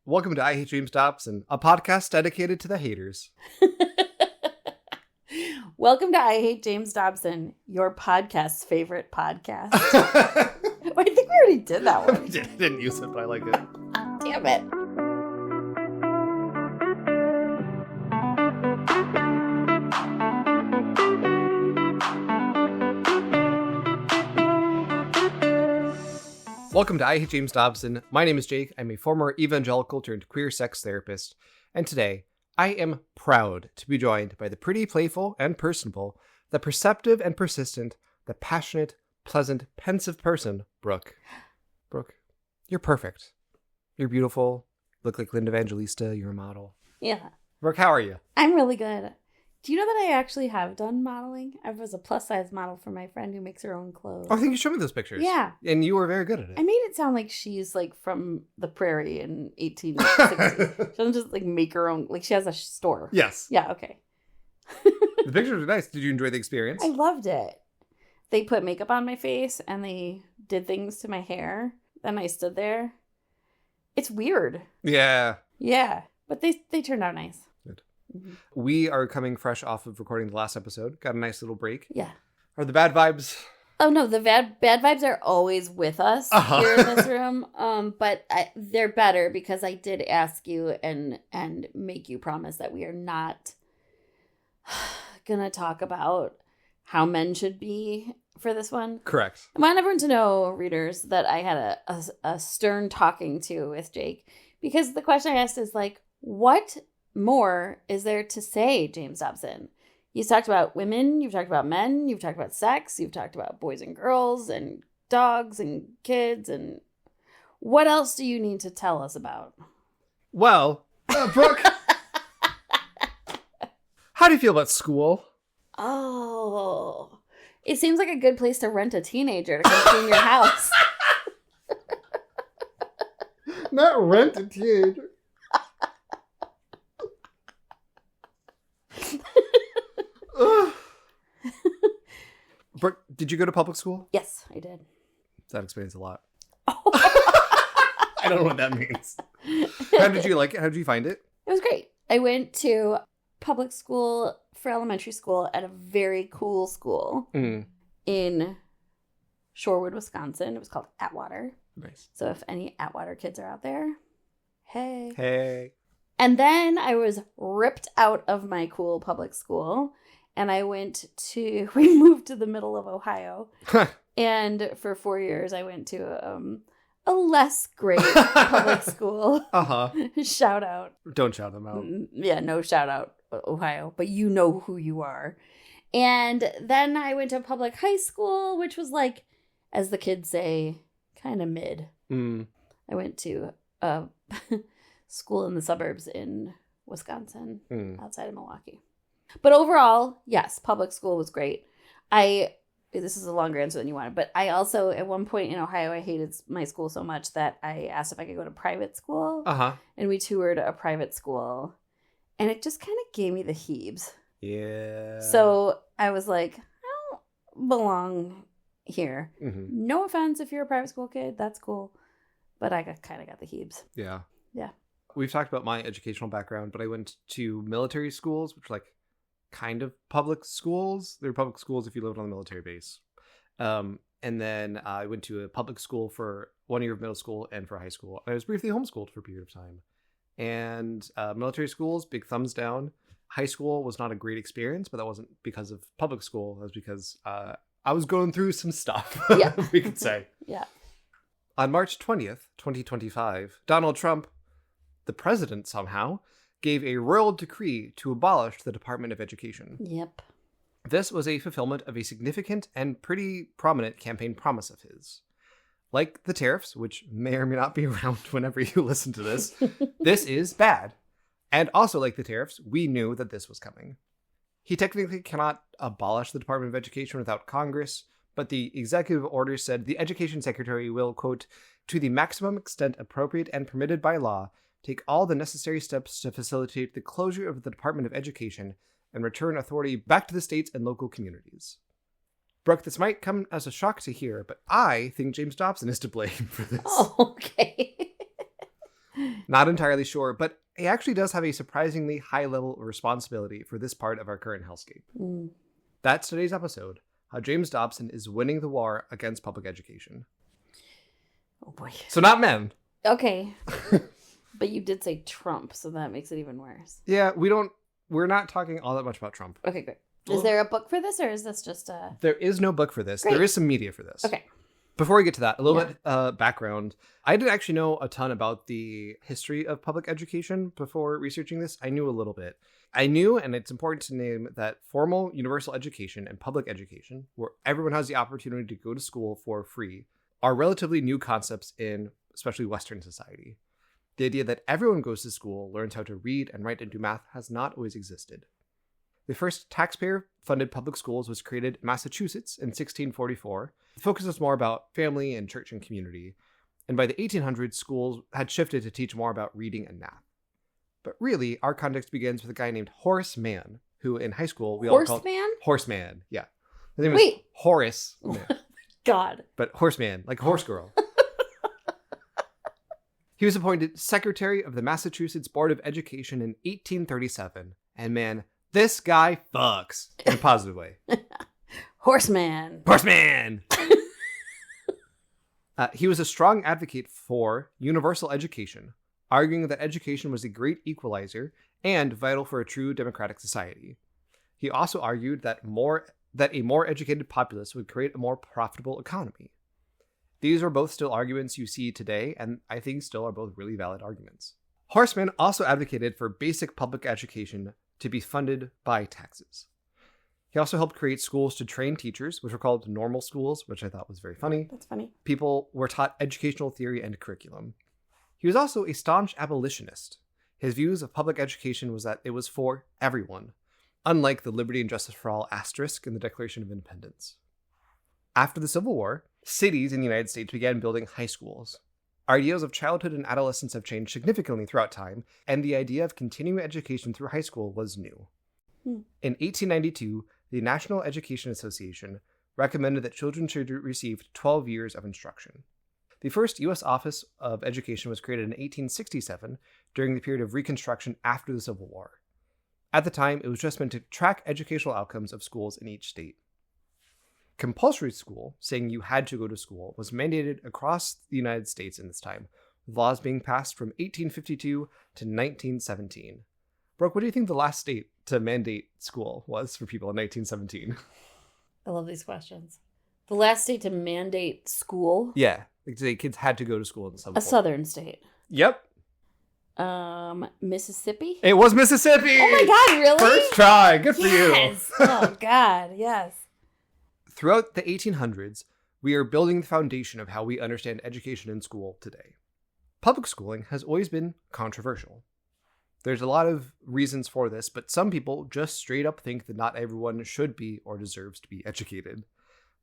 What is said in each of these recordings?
Welcome to I Hate James Dobson, a podcast dedicated to the haters. Welcome to I Hate James Dobson, your podcast's favorite podcast. I think we already did that one. I didn't use it, but I like it. Damn it. Welcome to I Hate James Dobson. My name is Jake. I'm a former evangelical turned queer sex therapist. And today, I am proud to be joined by the pretty, playful, and personable, the perceptive and persistent, the passionate, pleasant, pensive person, Brooke. Brooke, you're perfect. You're beautiful. Look like Linda Evangelista. You're a model. Yeah. Brooke, how are you? I'm really good. Do you know that I actually have done modeling? I was a plus-size model for my friend who makes her own clothes. Oh, I think you showed me those pictures. Yeah. And you were very good at it. I made it sound like she's like from the prairie in 1860. She doesn't just like make her own, like she has a store. Yes. Yeah, okay. The pictures were nice. Did you enjoy the experience? I loved it. They put makeup on my face and they did things to my hair. Then I stood there. It's weird. Yeah. Yeah. But they turned out nice. Good. Mm-hmm. We are coming fresh off of recording the last episode. Got a nice little break. Yeah. Are the bad vibes? Oh, no. The bad vibes are always with us here in this room. But they're better because I did ask you and make you promise that we are not going to talk about how men should be for this one. Correct. I want everyone to know, readers, that I had a stern talking to with Jake because the question I asked is like, what more is there to say, James Dobson? You've talked about women, you've talked about men, you've talked about sex, you've talked about boys and girls and dogs and kids, and what else do you need to tell us about? Well, Brooke, how do you feel about school? Oh, it seems like a good place to rent a teenager to come clean your house. Not rent a teenager. Brooke, did you go to public school? Yes, I did. That explains a lot. I don't know what that means. How did you like it? How did you find it? It was great. I went to public school for elementary school at a very cool school in Shorewood, Wisconsin. It was called Atwater. Nice. So if any Atwater kids are out there, hey. Hey. And then I was ripped out of my cool public school and we moved to the middle of Ohio. And for 4 years I went to a less great public school. Uh-huh. Shout out. Don't shout them out. Yeah, no shout out, Ohio, but you know who you are. And then I went to public high school, which was like, as the kids say, kind of mid. I went to a school in the suburbs in Wisconsin, outside of Milwaukee. But overall, yes, public school was great. This is a longer answer than you wanted, but I also, at one point in Ohio, I hated my school so much that I asked if I could go to private school. Uh-huh. And we toured a private school, and it just kind of gave me the heebs. Yeah. So I was like, I don't belong here. Mm-hmm. No offense if you're a private school kid, that's cool. But I kind of got the heebs. Yeah. Yeah. We've talked about my educational background, but I went to military schools, which are like kind of public schools. They're public schools if you lived on the military base. And then I went to a public school for 1 year of middle school and for high school. I was briefly homeschooled for a period of time. And military schools, big thumbs down. High school was not a great experience, but that wasn't because of public school. That was because I was going through some stuff, yeah. we could say. Yeah. On March 20th, 2025, Donald Trump, the president somehow, gave a royal decree to abolish the Department of Education. Yep. This was a fulfillment of a significant and pretty prominent campaign promise of his. Like the tariffs, which may or may not be around whenever you listen to this, this is bad. And also like the tariffs, we knew that this was coming. He technically cannot abolish the Department of Education without Congress, but the executive order said the education secretary will, quote, to the maximum extent appropriate and permitted by law, take all the necessary steps to facilitate the closure of the Department of Education and return authority back to the states and local communities. Brooke, this might come as a shock to hear, but I think James Dobson is to blame for this. Oh, okay. Not entirely sure, but he actually does have a surprisingly high level of responsibility for this part of our current hellscape. That's today's episode, how James Dobson is winning the war against public education. Oh boy. So not men. Okay. But you did say Trump, so that makes it even worse. Yeah, we're not talking all that much about Trump. Okay, good. Is there a book for this, or is this just a... There is no book for this. Great. There is some media for this. Okay. Before we get to that, a little bit background. I didn't actually know a ton about the history of public education before researching this. I knew a little bit. I knew, and it's important to name, that formal universal education and public education, where everyone has the opportunity to go to school for free, are relatively new concepts in especially Western society. The idea that everyone goes to school, learns how to read and write and do math has not always existed. The first taxpayer-funded public schools was created in Massachusetts in 1644. The focus was more about family and church and community. And by the 1800s, schools had shifted to teach more about reading and math. But really, our context begins with a guy named Horace Mann, who in high school we all called... Horseman, yeah. His name was Horace Mann. God. But Horseman, like horse girl. He was appointed Secretary of the Massachusetts Board of Education in 1837. And man, this guy fucks in a positive way. Horseman. He was a strong advocate for universal education, arguing that education was a great equalizer and vital for a true democratic society. He also argued that a more educated populace would create a more profitable economy. These are both still arguments you see today, and I think still are both really valid arguments. Horseman also advocated for basic public education to be funded by taxes. He also helped create schools to train teachers, which were called normal schools, which I thought was very funny. That's funny. People were taught educational theory and curriculum. He was also a staunch abolitionist. His views of public education was that it was for everyone, unlike the liberty and justice for all asterisk in the Declaration of Independence. After the Civil War, cities in the United States began building high schools. Ideas of childhood and adolescence have changed significantly throughout time, and the idea of continuing education through high school was new. In 1892, the National Education Association recommended that children should receive 12 years of instruction. The first U.S. Office of Education was created in 1867 during the period of Reconstruction after the Civil War. At the time, it was just meant to track educational outcomes of schools in each state. Compulsory school, saying you had to go to school, was mandated across the United States in this time, with laws being passed from 1852 to 1917. Brooke, what do you think the last state to mandate school was for people in 1917? I love these questions. The last state to mandate school? Yeah, like the kids had to go to school in some A southern state. Yep. Mississippi? It was Mississippi! Oh my god, really? First try, good for Yes! you! Oh god, yes. Throughout the 1800s, we are building the foundation of how we understand education in school today. Public schooling has always been controversial. There's a lot of reasons for this, but some people just straight up think that not everyone should be or deserves to be educated.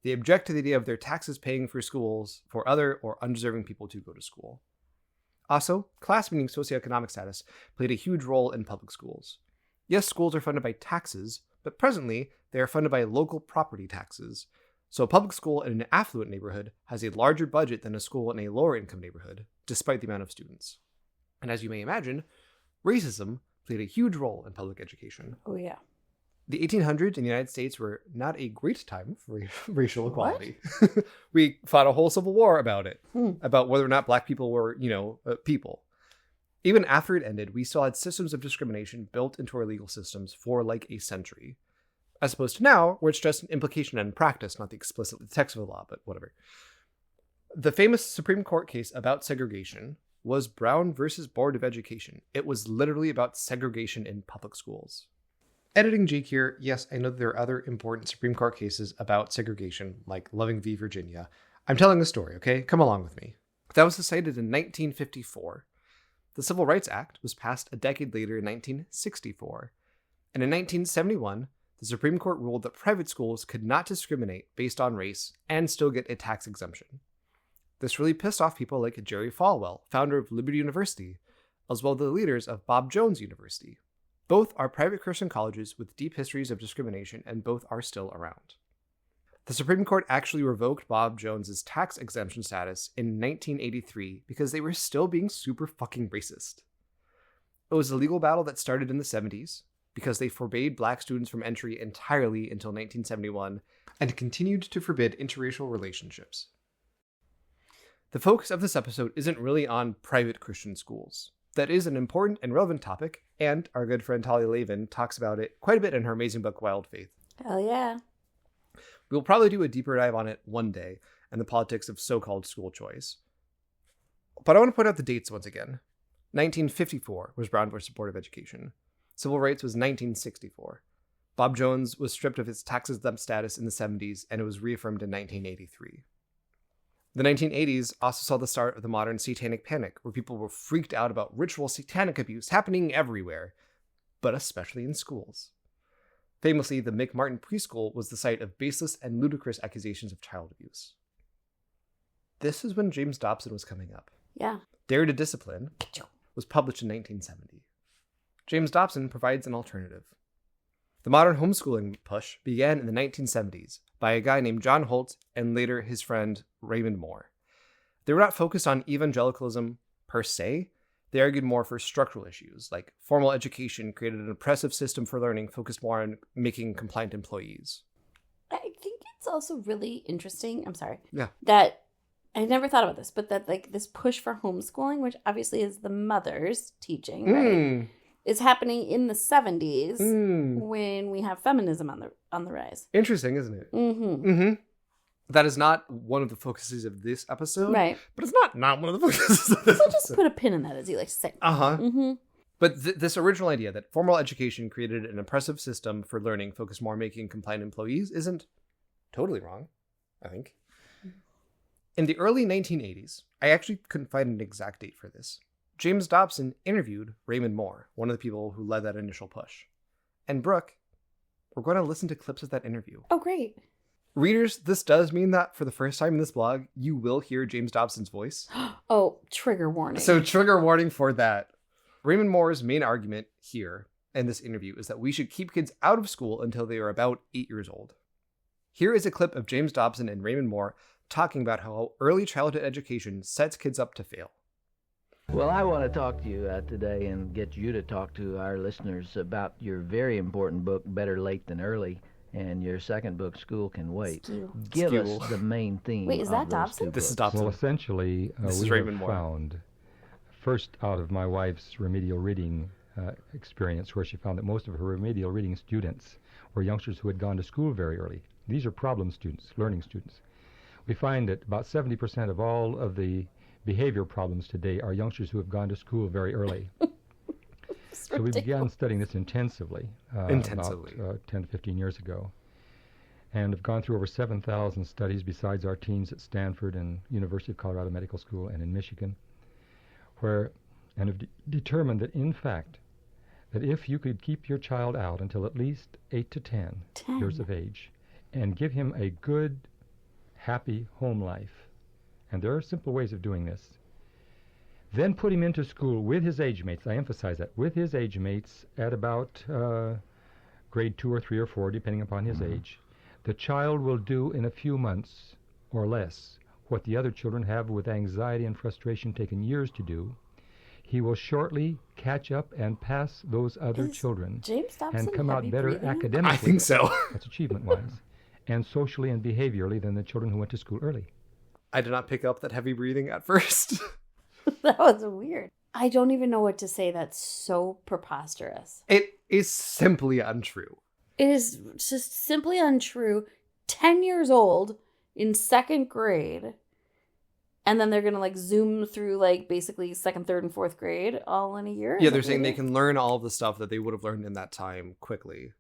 They object to the idea of their taxes paying for schools for other or undeserving people to go to school. Also, class, meaning socioeconomic status, played a huge role in public schools. Yes, schools are funded by taxes, but presently, they are funded by local property taxes. So a public school in an affluent neighborhood has a larger budget than a school in a lower income neighborhood, despite the amount of students. And as you may imagine, racism played a huge role in public education. Oh yeah. The 1800s in the United States were not a great time for racial equality. We fought a whole civil war about it, about whether or not black people were, people. Even after it ended, we still had systems of discrimination built into our legal systems for like a century. As opposed to now, where it's just an implication and practice, not the explicit text of the law, but whatever. The famous Supreme Court case about segregation was Brown versus Board of Education. It was literally about segregation in public schools. Editing Jake here, yes, I know there are other important Supreme Court cases about segregation, like Loving v. Virginia. I'm telling the story, okay? Come along with me. That was decided in 1954. The Civil Rights Act was passed a decade later in 1964. And in 1971, the Supreme Court ruled that private schools could not discriminate based on race and still get a tax exemption. This really pissed off people like Jerry Falwell, founder of Liberty University, as well as the leaders of Bob Jones University. Both are private Christian colleges with deep histories of discrimination, and both are still around. The Supreme Court actually revoked Bob Jones's tax exemption status in 1983 because they were still being super fucking racist. It was a legal battle that started in the 70s because they forbade black students from entry entirely until 1971 and continued to forbid interracial relationships. The focus of this episode isn't really on private Christian schools. That is an important and relevant topic, and our good friend Talia Lavin talks about it quite a bit in her amazing book, Wild Faith. Hell yeah. We'll probably do a deeper dive on it one day and the politics of so-called school choice. But I want to point out the dates once again. 1954 was Brown versus Board of Education. Civil rights was 1964. Bob Jones was stripped of his tax-exempt status in the 70s, and it was reaffirmed in 1983. The 1980s also saw the start of the modern satanic panic, where people were freaked out about ritual satanic abuse happening everywhere, but especially in schools. Famously, the McMartin preschool was the site of baseless and ludicrous accusations of child abuse. This is when James Dobson was coming up. Yeah. Dare to Discipline was published in 1970. James Dobson provides an alternative. The modern homeschooling push began in the 1970s by a guy named John Holt and later his friend Raymond Moore. They were not focused on evangelicalism per se. They argued more for structural issues, like formal education created an oppressive system for learning focused more on making compliant employees. I think it's also really interesting, Yeah. that I never thought about this, but that like this push for homeschooling, which obviously is the mother's teaching, right, is happening in the 70s when we have feminism on the rise. Interesting, isn't it? Mm-hmm. That is not one of the focuses of this episode. Right. But it's not one of the focuses of this So episode. just put a pin in that, as you like to say. Uh-huh. Mm-hmm. But this original idea that formal education created an oppressive system for learning focused more on making compliant employees isn't totally wrong, I think. In the early 1980s, I actually couldn't find an exact date for this, James Dobson interviewed Raymond Moore, one of the people who led that initial push. And Brooke, we're going to listen to clips of that interview. Oh, great. Readers, this does mean that for the first time in this blog, you will hear James Dobson's voice. Oh, trigger warning. So trigger warning for that. Raymond Moore's main argument here in this interview is that we should keep kids out of school until they are about 8 years old. Here is a clip of James Dobson and Raymond Moore talking about how early childhood education sets kids up to fail. Well, I want to talk to you today and get you to talk to our listeners about your very important book, Better Late Than Early, and your second book, School Can Wait. Give us the main theme. Wait, is that of those Dobson? two This books. is Dobson. Well, essentially, This is we Raymond have Moore. found, first out of my wife's remedial reading experience, where she found that most of her remedial reading students were youngsters who had gone to school very early. These are problem students, learning students. We find that about 70% of all of the behavior problems today are youngsters who have gone to school very early. So we began studying this intensively, about 10 to 15 years ago, and have gone through over 7,000 studies besides our teens at Stanford and University of Colorado Medical School and in Michigan, and have determined that, in fact, that if you could keep your child out until at least 8 to 10 years of age and give him a good, happy home life, and there are simple ways of doing this, then put him into school with his age mates. I emphasize that, with his age mates at about grade 2 or 3 or 4, depending upon his age. The child will do in a few months or less what the other children have with anxiety and frustration taken years to do. He will shortly catch up and pass those other children James Dobson and come out heavy better breathing? academically. I think so. That's achievement-wise. And socially and behaviorally than the children who went to school early. I did not pick up that heavy breathing at first. That was weird. I don't even know what to say. That's so preposterous. It is simply untrue. It is just simply untrue. 10 years old in second grade. And then they're going to like zoom through like basically second, third, and fourth grade all in a year. Yeah, they're saying they can learn all the stuff that they would have learned in that time quickly.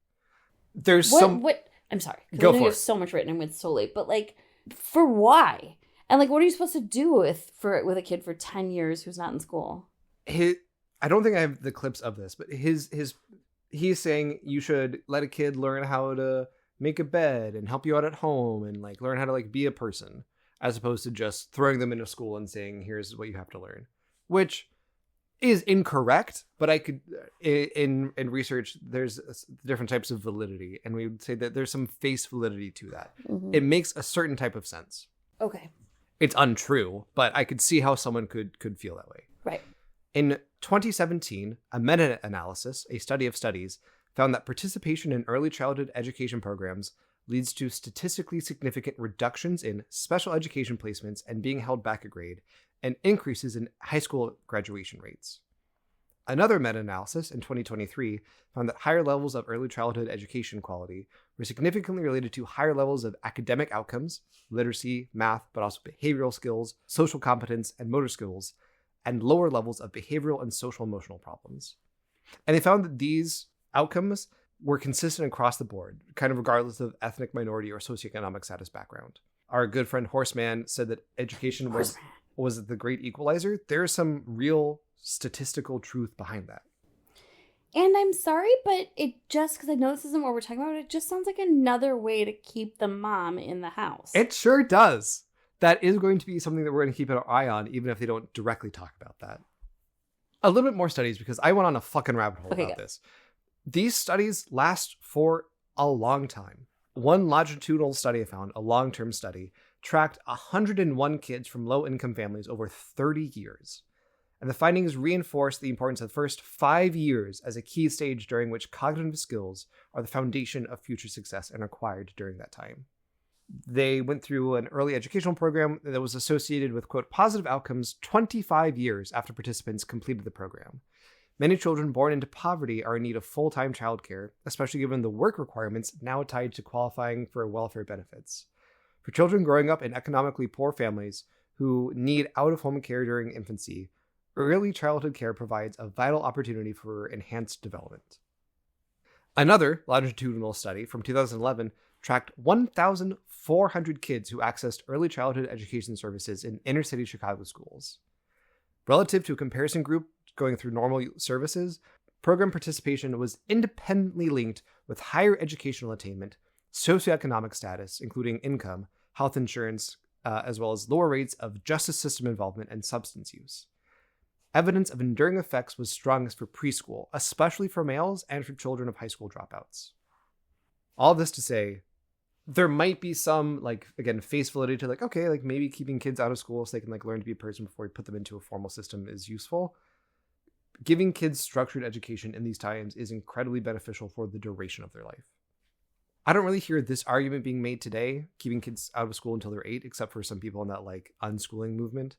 There's What? I'm sorry. Go I know for you it. have so much written and it's so late. But like, for why? And like, what are you supposed to do with a kid for 10 years who's not in school? I don't think I have the clips of this, but he's saying you should let a kid learn how to make a bed and help you out at home and like learn how to like be a person, as opposed to just throwing them into school and saying, here's what you have to learn. Which is incorrect, but I could, in research, there's different types of validity, and we would say that there's some face validity to that. It makes a certain type of sense. Okay. It's untrue, but I could see how someone could feel that way. Right. In 2017, a meta-analysis, a study of studies, found that participation in early childhood education programs leads to statistically significant reductions in special education placements and being held back a grade, and increases in high school graduation rates. Another meta-analysis in 2023 found that higher levels of early childhood education quality were significantly related to higher levels of academic outcomes, literacy, math, but also behavioral skills, social competence, and motor skills, and lower levels of behavioral and social emotional problems. And they found that these outcomes were consistent across the board, kind of regardless of ethnic minority or socioeconomic status background. Our good friend Horseman said that education was the great equalizer. There's some real statistical truth behind that. And I'm sorry, but it just, because I know this isn't what we're talking about, it just sounds like another way to keep the mom in the house. It sure does. That is going to be something that we're going to keep an eye on, even if they don't directly talk about that. A little bit more studies, because I went on a fucking rabbit hole about this. These studies last for a long time. One longitudinal study I found, a long-term study, tracked 101 kids from low-income families over 30 years. And the findings reinforce the importance of the first 5 years as a key stage during which cognitive skills are the foundation of future success and acquired during that time. They went through an early educational program that was associated with, quote, positive outcomes 25 years after participants completed the program. Many children born into poverty are in need of full-time childcare, especially given the work requirements now tied to qualifying for welfare benefits. For children growing up in economically poor families who need out-of-home care during infancy, early childhood care provides a vital opportunity for enhanced development. Another longitudinal study from 2011 tracked 1,400 kids who accessed early childhood education services in inner-city Chicago schools. Relative to a comparison group going through normal services, program participation was independently linked with higher educational attainment, socioeconomic status, including income, health insurance, as well as lower rates of justice system involvement and substance use. Evidence of enduring effects was strongest for preschool, especially for males and for children of high school dropouts. All this to say, there might be some, again, face validity to okay, maybe keeping kids out of school so they can learn to be a person before we put them into a formal system is useful. Giving kids structured education in these times is incredibly beneficial for the duration of their life. I don't really hear this argument being made today, keeping kids out of school until they're 8, except for some people in that unschooling movement.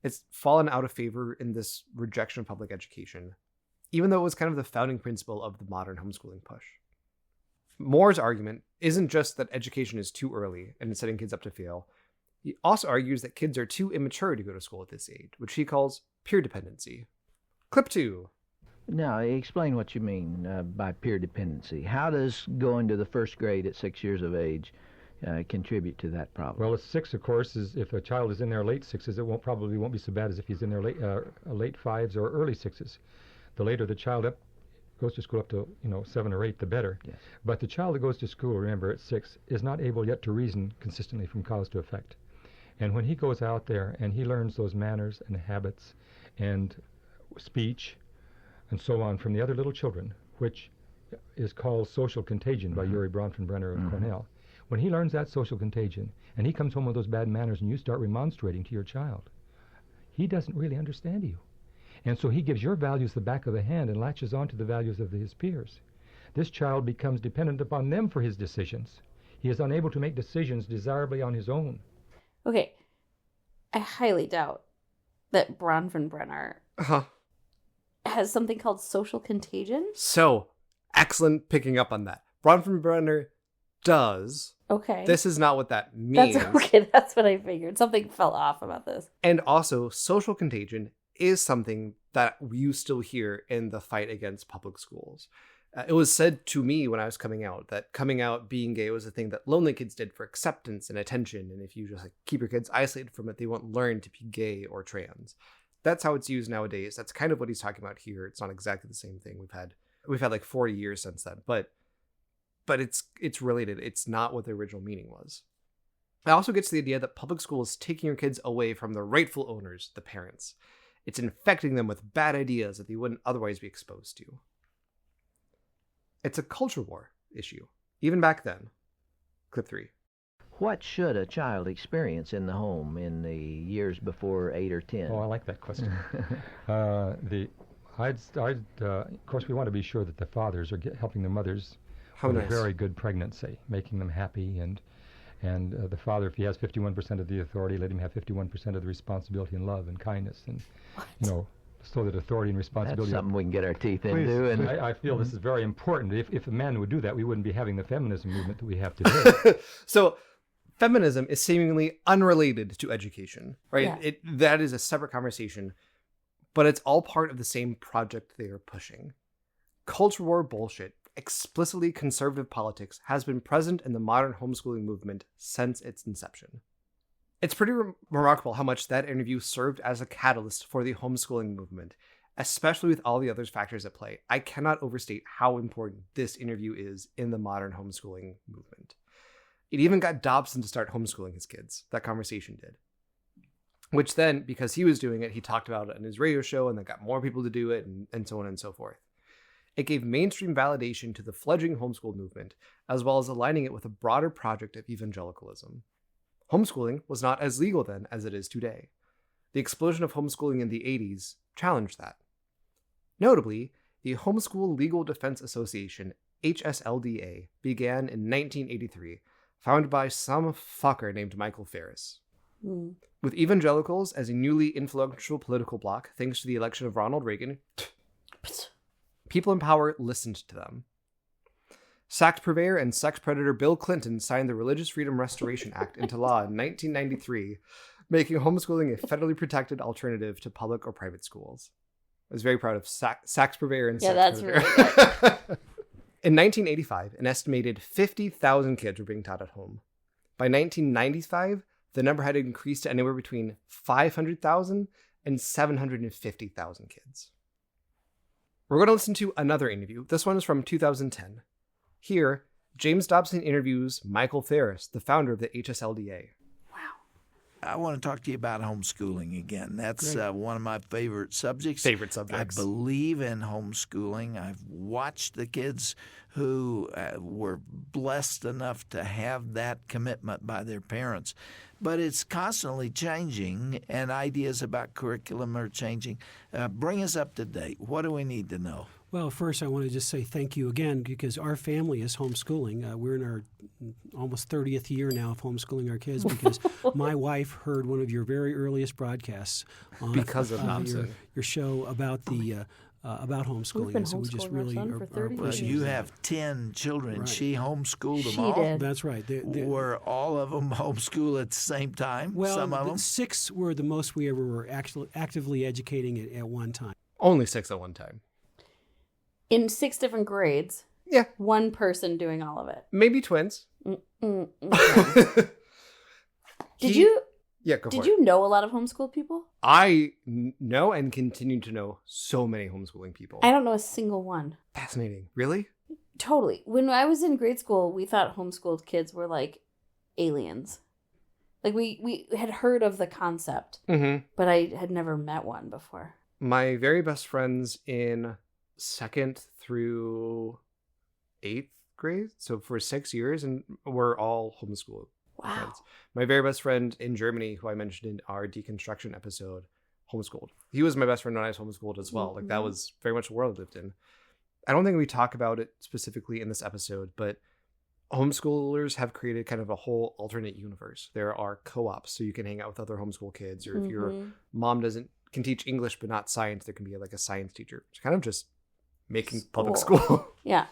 It's fallen out of favor in this rejection of public education, even though it was kind of the founding principle of the modern homeschooling push. Moore's argument isn't just that education is too early and is setting kids up to fail. He also argues that kids are too immature to go to school at this age, which he calls peer dependency. Clip 2. Now, explain what you mean by peer dependency. How does going to the first grade at 6 years of age contribute to that problem? Well, at 6, of course, is if a child is in their late 6s, it probably won't be so bad as if he's in their late 5s or early 6s. The later the child goes to school up to 7 or 8, the better. Yes. But the child that goes to school, remember, at 6, is not able yet to reason consistently from cause to effect. And when he goes out there and he learns those manners and habits and speech and so on from the other little children, which is called social contagion by Yuri Bronfenbrenner of Cornell. When he learns that social contagion and he comes home with those bad manners and you start remonstrating to your child, he doesn't really understand you. And so he gives your values the back of the hand and latches on to the values of his peers. This child becomes dependent upon them for his decisions. He is unable to make decisions desirably on his own. Okay, I highly doubt that Bronfenbrenner has something called social contagion. So, excellent picking up on that. Bronfenbrenner does. Okay. This is not what that means. That's what I figured. Something fell off about this. And also, social contagion is something that you still hear in the fight against public schools. It was said to me when I was coming out that coming out being gay was a thing that lonely kids did for acceptance and attention. And if you just keep your kids isolated from it, they won't learn to be gay or trans. That's how it's used nowadays. That's kind of what he's talking about here. It's not exactly the same thing. We've had 40 years since then, but it's related. It's not what the original meaning was. It also gets to the idea that public school is taking your kids away from the rightful owners, the parents. It's infecting them with bad ideas that they wouldn't otherwise be exposed to. It's a culture war issue, even back then. Clip 3. What should a child experience in the home in the years before 8 or 10? Oh, I like that question. Of course, we want to be sure that the fathers are helping the mothers with a very good pregnancy, making them happy, and the father, if he has 51% of the authority, let him have 51% of the responsibility and love and kindness, and so that authority and responsibility. That's something we can get our teeth into. And I feel this is very important. If a man would do that, we wouldn't be having the feminism movement that we have today. So, feminism is seemingly unrelated to education, right? Yeah. That is a separate conversation, but it's all part of the same project they are pushing. Culture war bullshit, explicitly conservative politics, has been present in the modern homeschooling movement since its inception. It's pretty remarkable how much that interview served as a catalyst for the homeschooling movement, especially with all the other factors at play. I cannot overstate how important this interview is in the modern homeschooling movement. It even got Dobson to start homeschooling his kids. That conversation did. Which then, because he was doing it, he talked about it on his radio show and then got more people to do it and so on and so forth. It gave mainstream validation to the fledgling homeschool movement, as well as aligning it with a broader project of evangelicalism. Homeschooling was not as legal then as it is today. The explosion of homeschooling in the 80s challenged that. Notably, the Homeschool Legal Defense Association, HSLDA, began in 1983, founded by some fucker named Michael Ferris. With evangelicals as a newly influential political bloc, thanks to the election of Ronald Reagan, people in power listened to them. Sax purveyor and sex predator Bill Clinton signed the Religious Freedom Restoration Act into law in 1993, making homeschooling a federally protected alternative to public or private schools. I was very proud of sax purveyor and sex predator. Really good. In 1985, an estimated 50,000 kids were being taught at home. By 1995, the number had increased to anywhere between 500,000 and 750,000 kids. We're going to listen to another interview. This one is from 2010. Here, James Dobson interviews Michael Ferris, the founder of the HSLDA. I want to talk to you about homeschooling again. That's one of my favorite subjects. I believe in homeschooling. I've watched the kids who were blessed enough to have that commitment by their parents. But it's constantly changing, and ideas about curriculum are changing. Bring us up to date. What do we need to know? Well, first, I want to just say thank you again, because our family is homeschooling. We're in our almost 30th year now of homeschooling our kids, because my wife heard one of your very earliest broadcasts on because of your show about the about homeschooling. We've been so we just homeschooling our really son for 30 years. You have 10 children. Right. She homeschooled them She all? did. That's right. Were all of them homeschooled at the same time? Well, some of them? 6 were the most we ever were actually actively educating at one time. Only 6 at one time. In 6 different grades. Yeah. One person doing all of it. Maybe twins. Did you go for it. Did you know a lot of homeschool people? I know and continue to know so many homeschooling people. I don't know a single one. Fascinating. Really? Totally. When I was in grade school, we thought homeschooled kids were like aliens. Like we had heard of the concept, but I had never met one before. My very best friends in 2nd through 8th grade, so for 6 years, and we're all homeschooled. Wow. Friends. My very best friend in Germany, who I mentioned in our deconstruction episode, homeschooled. He was my best friend when I was homeschooled as well. Like, that was very much the world I lived in. I don't think we talk about it specifically in this episode, but homeschoolers have created kind of a whole alternate universe. There are co-ops, so you can hang out with other homeschool kids, or if your mom can teach English but not science, there can be like a science teacher. It's kind of just making public school. Yeah.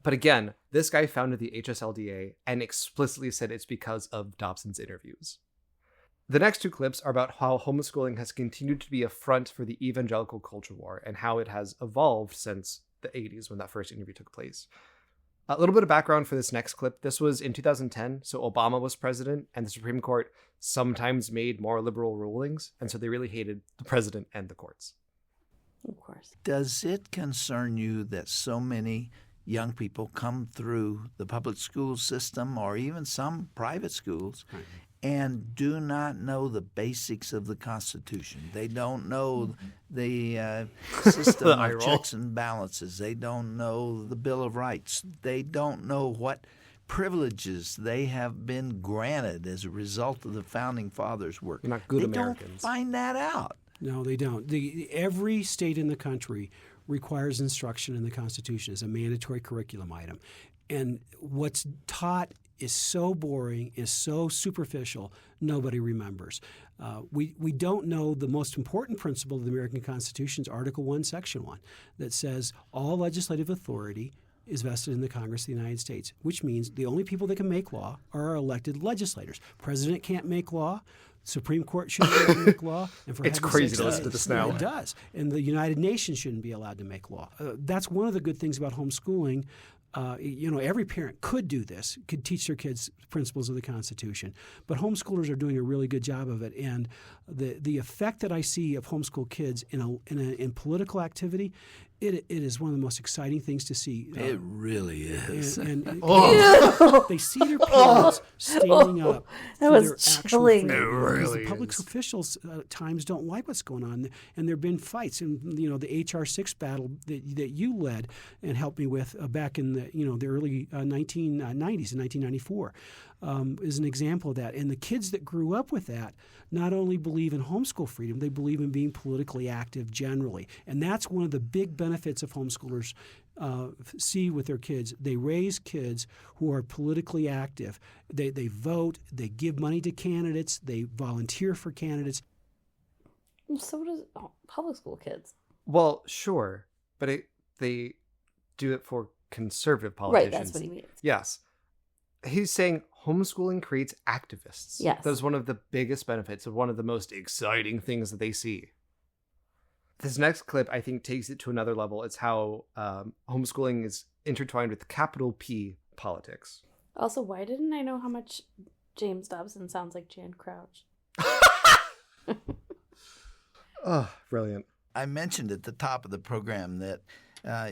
But again, this guy founded the HSLDA and explicitly said it's because of Dobson's interviews. The next 2 clips are about how homeschooling has continued to be a front for the evangelical culture war and how it has evolved since the 80s when that first interview took place. A little bit of background for this next clip. This was in 2010, so Obama was president, and the Supreme Court sometimes made more liberal rulings, and so they really hated the president and the courts. Of course. Does it concern you that so many young people come through the public school system or even some private schools and do not know the basics of the Constitution. They don't know the system of checks and balances. They don't know the Bill of Rights. They don't know what privileges they have been granted as a result of the Founding Fathers' work. They're not good Americans. Americans. They don't find that out. No, they don't. Every state in the country requires instruction in the Constitution as a mandatory curriculum item. And what's taught is so boring, is so superficial, nobody remembers. We don't know the most important principle of the American Constitution is Article 1, Section 1, that says all legislative authority is vested in the Congress of the United States, which means the only people that can make law are our elected legislators. President can't make law. Supreme Court shouldn't make law. And for it's crazy to listen to this now. It does. And the United Nations shouldn't be allowed to make law. That's one of the good things about homeschooling. Every parent could do this, could teach their kids principles of the Constitution. But homeschoolers are doing a really good job of it. And the effect that I see of homeschool kids in political activity, it is one of the most exciting things to see. It really is. And they see their parents standing up for their actual freedom. It really because the public officials at times don't like what's going on. And there have been fights. And, the H.R. 6 battle that you led and helped me with back in the early 1990s, in 1994, is an example of that. And the kids that grew up with that not only believe in homeschool freedom, they believe in being politically active generally. And that's one of the big benefits of homeschoolers see with their kids. They raise kids who are politically active. They vote, they give money to candidates, they volunteer for candidates. So does public school kids. Well, sure, but they do it for conservative politicians. Right, that's what he means. Yes. He's saying homeschooling creates activists. Yes. That's one of the biggest benefits of one of the most exciting things that they see. This next clip, I think, takes it to another level. It's how homeschooling is intertwined with capital P politics. Also, why didn't I know how much James Dobson sounds like Jan Crouch? Oh, brilliant. I mentioned at the top of the program that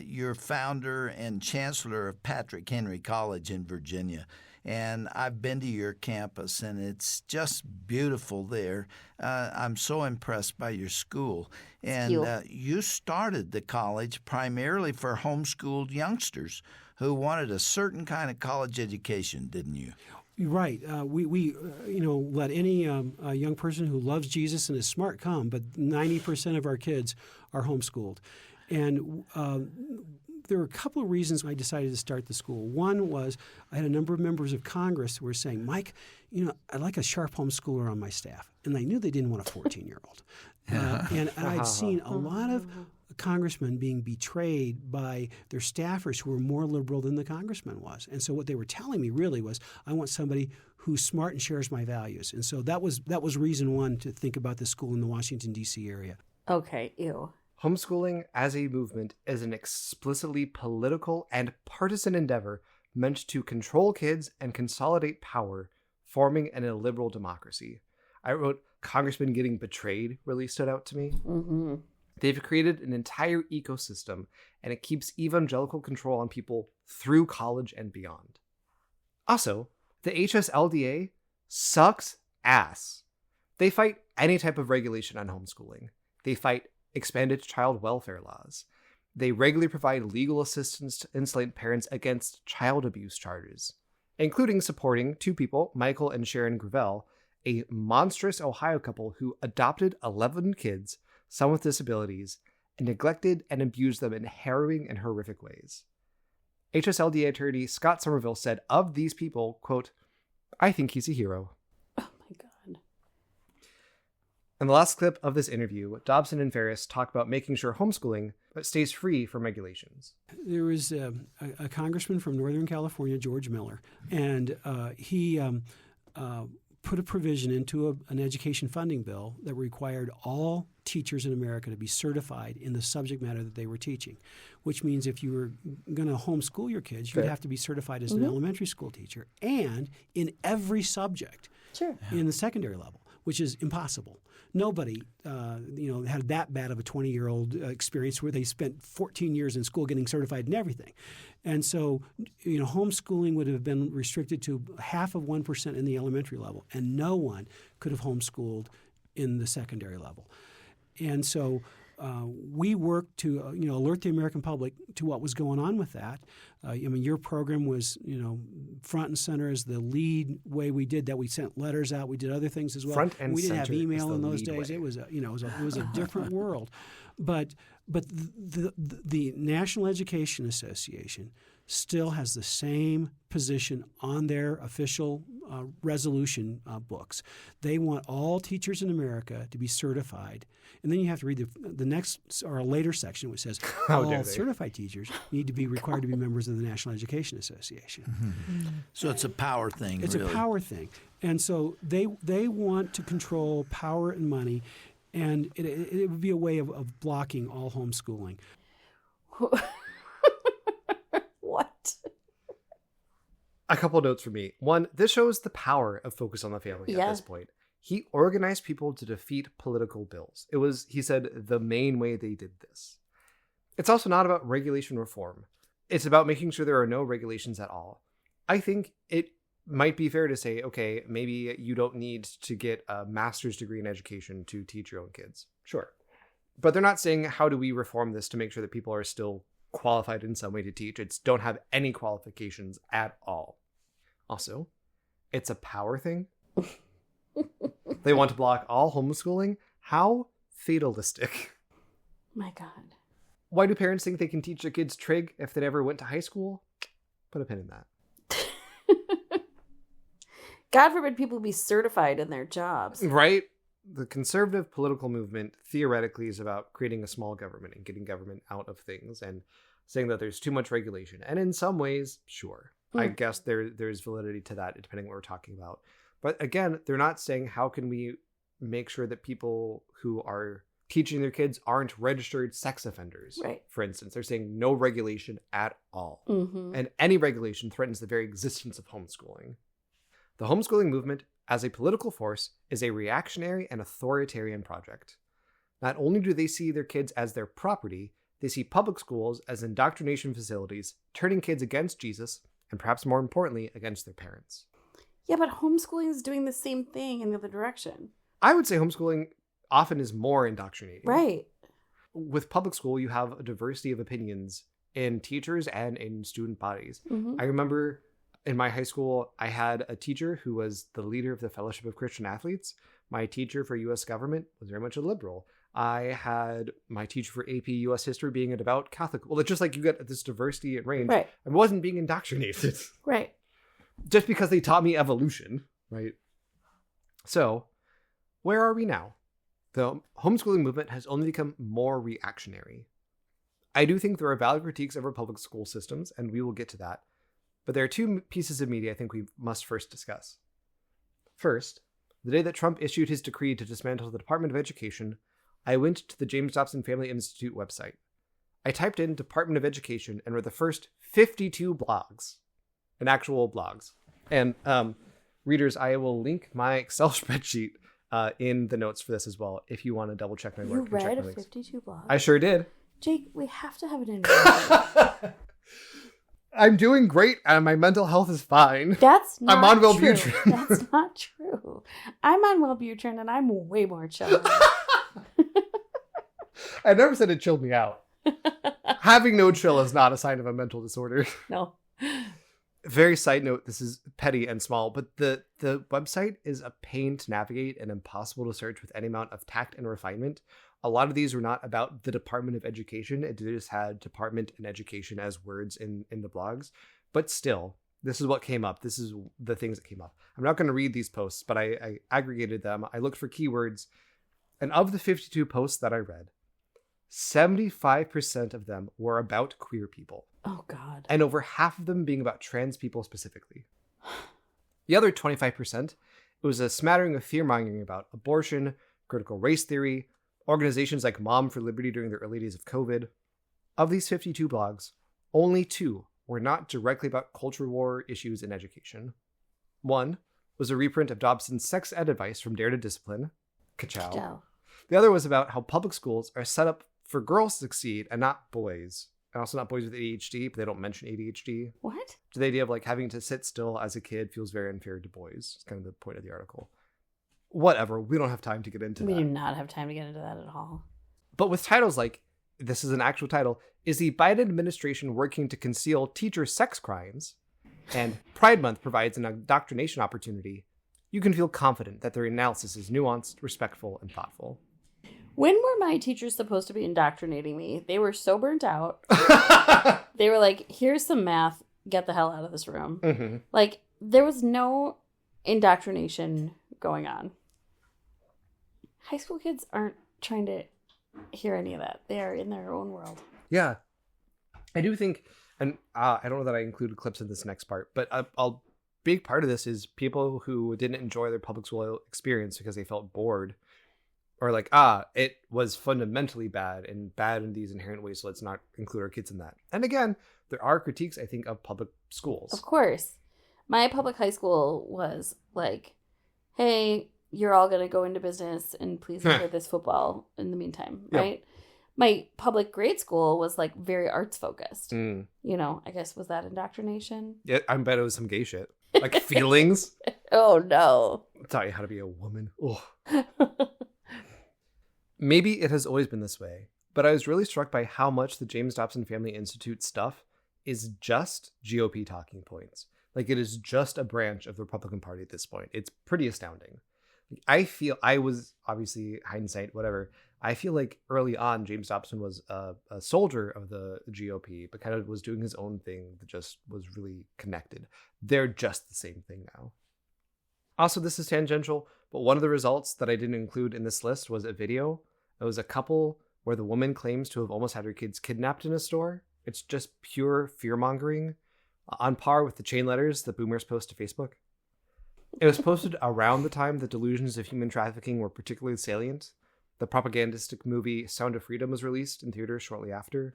you're founder and chancellor of Patrick Henry College in Virginia. And I've been to your campus, and it's just beautiful there. I'm so impressed by your school. And you started the college primarily for homeschooled youngsters who wanted a certain kind of college education, didn't you? Right. We let any young person who loves Jesus and is smart come, but 90% of our kids are homeschooled. And there were a couple of reasons I decided to start the school. One was I had a number of members of Congress who were saying, Mike, I'd like a sharp homeschooler on my staff. And I knew they didn't want a 14-year-old. And I'd seen a lot of congressmen being betrayed by their staffers who were more liberal than the congressman was. And so what they were telling me really was, I want somebody who's smart and shares my values. And so that was reason one to think about this school in the Washington, D.C. area. Okay, ew. Homeschooling as a movement is an explicitly political and partisan endeavor meant to control kids and consolidate power, forming an illiberal democracy. I wrote, Congressmen getting betrayed really stood out to me. Mm-hmm. They've created an entire ecosystem, and it keeps evangelical control on people through college and beyond. Also, the HSLDA sucks ass. They fight any type of regulation on homeschooling. They fight expanded child welfare laws. They regularly provide legal assistance to enslaved parents against child abuse charges, including supporting two people, Michael and Sharon Gravel, a monstrous Ohio couple who adopted 11 kids, some with disabilities, and neglected and abused them in harrowing and horrific ways. HSLDA attorney Scott Somerville said of these people, quote, I think he's a hero. Oh my God. In the last clip of this interview, Dobson and Ferris talk about making sure homeschooling stays free from regulations. There was a congressman from Northern California, George Miller, and he put a provision into an education funding bill that required all teachers in America to be certified in the subject matter that they were teaching, which means if you were going to homeschool your kids, you'd have to be certified as an elementary school teacher and in every subject in the secondary level, which is impossible. Nobody, had that bad of a 20-year-old experience where they spent 14 years in school getting certified and everything. And so, homeschooling would have been restricted to 0.5% in the elementary level, and no one could have homeschooled in the secondary level. And so we worked to alert the American public to what was going on with that. Your program was front and center as the lead way we did that. We sent letters out. We did other things as well. Front and we didn't have center email in those lead days. way. It was a different world. But the National Education Association still has the same position on their official resolution books. They want all teachers in America to be certified. And then you have to read the next or a later section which says all certified teachers need to be required to be members of the National Education Association. Mm-hmm. So it's a power thing, It's really. a power thing. And so they want to control power and money, and it would be a way of blocking all homeschooling. What? A couple of notes for me. One, this shows the power of Focus on the Family at this point. He organized people to defeat political bills. It was, he said, the main way they did this. It's also not about regulation reform. It's about making sure there are no regulations at all. I think it might be fair to say, okay, maybe you don't need to get a master's degree in education to teach your own kids. Sure. But they're not saying, how do we reform this to make sure that people are still qualified in some way to teach? It's don't have any qualifications at all. Also, it's a power thing. They want to block all homeschooling? How fatalistic. My God. Why do parents think they can teach their kids trig if they never went to high school? Put a pin in that. God forbid people be certified in their jobs. Right? The conservative political movement theoretically is about creating a small government and getting government out of things and saying that there's too much regulation. And in some ways, sure. I guess there's validity to that, depending on what we're talking about. But again, they're not saying how can we make sure that people who are teaching their kids aren't registered sex offenders. Right. For instance, they're saying no regulation at all. Mm-hmm. And any regulation threatens the very existence of homeschooling. The homeschooling movement, as a political force, is a reactionary and authoritarian project. Not only do they see their kids as their property, they see public schools as indoctrination facilities, turning kids against Jesus, and perhaps more importantly, against their parents. Yeah, but homeschooling is doing the same thing in the other direction. I would say homeschooling often is more indoctrinating. Right. With public school, you have a diversity of opinions in teachers and in student bodies. Mm-hmm. I remember in my high school, I had a teacher who was the leader of the Fellowship of Christian Athletes. My teacher for U.S. government was very much a liberal. I had my teacher for AP U.S. history being a devout Catholic. Well, it's just like you get this diversity at range. Right. I wasn't being indoctrinated. Right. Just because they taught me evolution, right? So, where are we now? The homeschooling movement has only become more reactionary. I do think there are valid critiques of our public school systems, and we will get to that. But there are two pieces of media I think we must first discuss. First, the day that Trump issued his decree to dismantle the Department of Education, I went to the James Dobson Family Institute website. I typed in Department of Education and read the first 52 blogs. And actual blogs. And readers, I will link my Excel spreadsheet in the notes for this as well, if you want to double check my work. You read 52 blogs? I sure did. Jake, we have to have an interview. I'm doing great and my mental health is fine. That's not I'm on true. Wellbutrin. That's not true. I'm on Wellbutrin and I'm way more chill. I never said it chilled me out. Having no chill is not a sign of a mental disorder. No. Very side note, this is petty and small, but the website is a pain to navigate and impossible to search with any amount of tact and refinement. A lot of these were not about the Department of Education. It just had department and education as words in the blogs. But still, this is what came up. This is the things that came up. I'm not going to read these posts, but I aggregated them. I looked for keywords. And of the 52 posts that I read, 75% of them were about queer people. Oh, God. And over half of them being about trans people specifically. The other 25%, it was a smattering of fear-mongering about abortion, critical race theory, organizations like Mom for Liberty during the early days of COVID. Of these 52 blogs, only 2 were not directly about culture war issues in education. One was a reprint of Dobson's sex ed advice from Dare to Discipline. Ka-chow. Ka-chow. The other was about how public schools are set up for girls to succeed and not boys. And also not boys with ADHD, but they don't mention ADHD. What? The idea of like having to sit still as a kid feels very unfair to boys. It's kind of the point of the article. Whatever. We don't have time to get into that. We do not have time to get into that at all. But with titles like, this is an actual title, is the Biden administration working to conceal teacher sex crimes? And Pride Month provides an indoctrination opportunity. You can feel confident that their analysis is nuanced, respectful, and thoughtful. When were my teachers supposed to be indoctrinating me? They were so burnt out. They were like, here's some math. Get the hell out of this room. Mm-hmm. Like, there was no indoctrination going on. High school kids aren't trying to hear any of that. They are in their own world. Yeah. I do think, and I don't know that I included clips in this next part, but a big part of this is people who didn't enjoy their public school experience because they felt bored. Or like, it was fundamentally bad and bad in these inherent ways, so let's not include our kids in that. And again, there are critiques, I think, of public schools. Of course. My public high school was like, hey, you're all going to go into business and please enjoy this football in the meantime, right? Yep. My public grade school was like very arts focused. You know, I guess, was that indoctrination? Yeah, I bet it was some gay shit. Like feelings. Oh, no. Taught you how to be a woman. Oh. Maybe it has always been this way, but I was really struck by how much the James Dobson Family Institute stuff is just GOP talking points. Like, it is just a branch of the Republican Party at this point. It's pretty astounding. I feel, I was, obviously, hindsight, whatever, I feel like early on, James Dobson was a soldier of the GOP, but kind of was doing his own thing that just was really connected. They're just the same thing now. Also, this is tangential, but one of the results that I didn't include in this list was a video. It was a couple where the woman claims to have almost had her kids kidnapped in a store. It's just pure fear-mongering, on par with the chain letters that boomers post to Facebook. It was posted around the time the delusions of human trafficking were particularly salient. The propagandistic movie Sound of Freedom was released in theaters shortly after.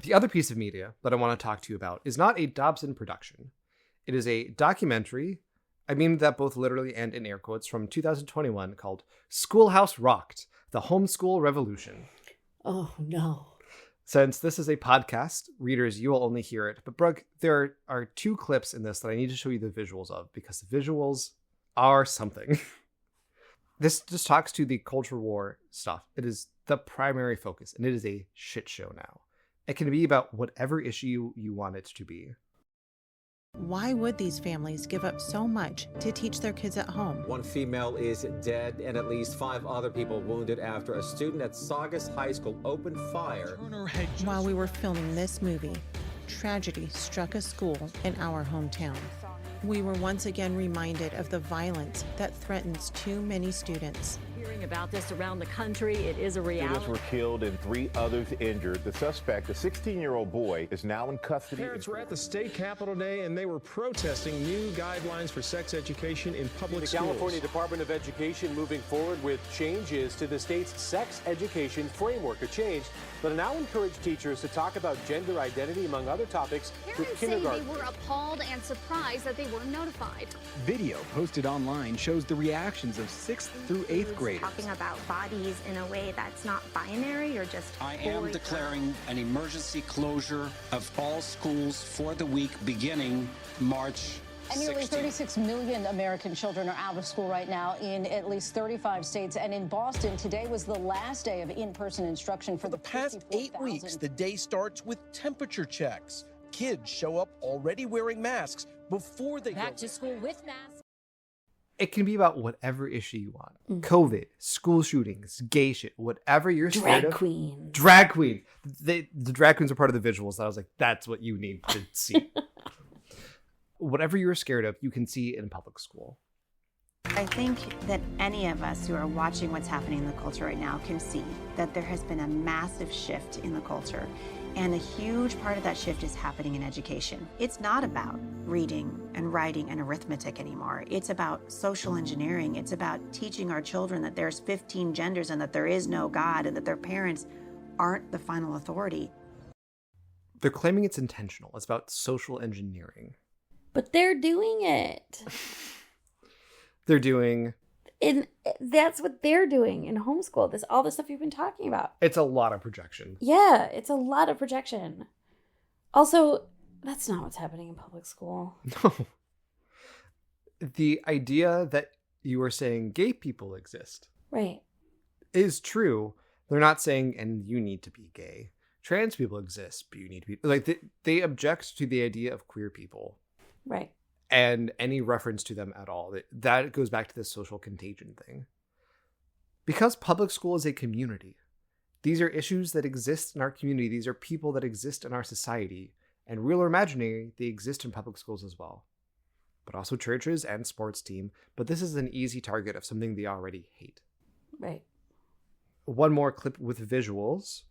The other piece of media that I want to talk to you about is not a Dobson production. It is a documentary, I mean that both literally and in air quotes, from 2021 called Schoolhouse Rocked, The Homeschool Revolution. Oh, no. Since this is a podcast, readers, you will only hear it. But Brooke, there are two clips in this that I need to show you the visuals of, because the visuals are something. This just talks to the culture war stuff. It is the primary focus, and it is a shit show now. It can be about whatever issue you want it to be. Why would these families give up so much to teach their kids at home? One female is dead and at least 5 other people wounded after a student at Saugus High School opened fire. While we were filming this movie, tragedy struck a school in our hometown. We were once again reminded of the violence that threatens too many students. Hearing about this around the country, it is a reality. Students were killed and 3 others injured. The suspect, a 16-year-old boy, is now in custody. Parents were at the state capitol today and they were protesting new guidelines for sex education in public schools. The California Department of Education moving forward with changes to the state's sex education framework, a change that will now encourage teachers to talk about gender identity, among other topics, with kindergarten. They were appalled and surprised that they were notified. Video posted online shows the reactions of 6th through 8th graders. Talking about bodies in a way that's not binary or just I am declaring an emergency closure of all schools for the week beginning March 16th. And nearly 36 million American children are out of school right now in at least 35 states. And in Boston, today was the last day of in-person instruction for the past 8 weeks. The day starts with temperature checks. Kids show up already wearing masks before they back to school with masks. It can be about whatever issue you want. COVID, school shootings, gay shit, whatever you're scared of. Drag queen. The drag queens are part of the visuals that I was like, that's what you need to see. Whatever you're scared of, you can see in public school. I think that any of us who are watching what's happening in the culture right now can see that there has been a massive shift in the culture. And a huge part of that shift is happening in education. It's not about reading and writing and arithmetic anymore. It's about social engineering. It's about teaching our children that there's 15 genders and that there is no God and that their parents aren't the final authority. They're claiming it's intentional. It's about social engineering. But they're doing it. They're doing... And that's what they're doing in homeschool. All the stuff you've been talking about. It's a lot of projection. Yeah, it's a lot of projection. Also, that's not what's happening in public school. No. The idea that you are saying gay people exist. Right. Is true. They're not saying, and you need to be gay. Trans people exist, but you need to be... Like, they object to the idea of queer people. Right. And any reference to them at all. That goes back to this social contagion thing. Because public school is a community. These are issues that exist in our community. These are people that exist in our society. And real or imaginary, they exist in public schools as well. But also churches and sports team. But this is an easy target of something they already hate. Right. One more clip with visuals.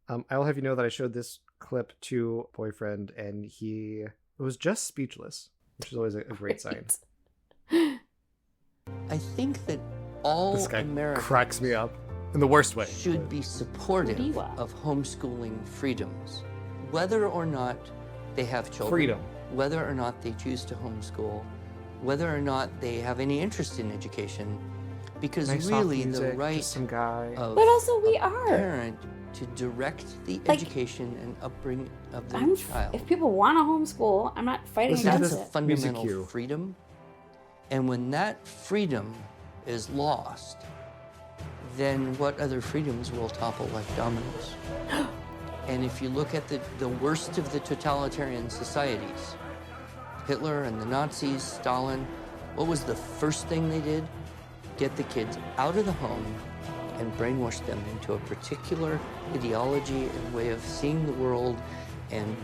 I'll have you know that I showed this clip to a boyfriend, and he was just speechless. Which is always a great sign. I think that all this guy Americans cracks me up in the worst way. Should be supportive of homeschooling freedoms, whether or not they have children, freedom, whether or not they choose to homeschool, whether or not they have any interest in education, because nice really music, the right some guy. Of but also we a are parent to direct the education and upbringing of their child. If people want to homeschool, I'm not fighting against it. That's a fundamental freedom. And when that freedom is lost, then what other freedoms will topple like dominoes? And if you look at the worst of the totalitarian societies, Hitler and the Nazis, Stalin, what was the first thing they did? Get the kids out of the home and brainwash them into a particular ideology and way of seeing the world, and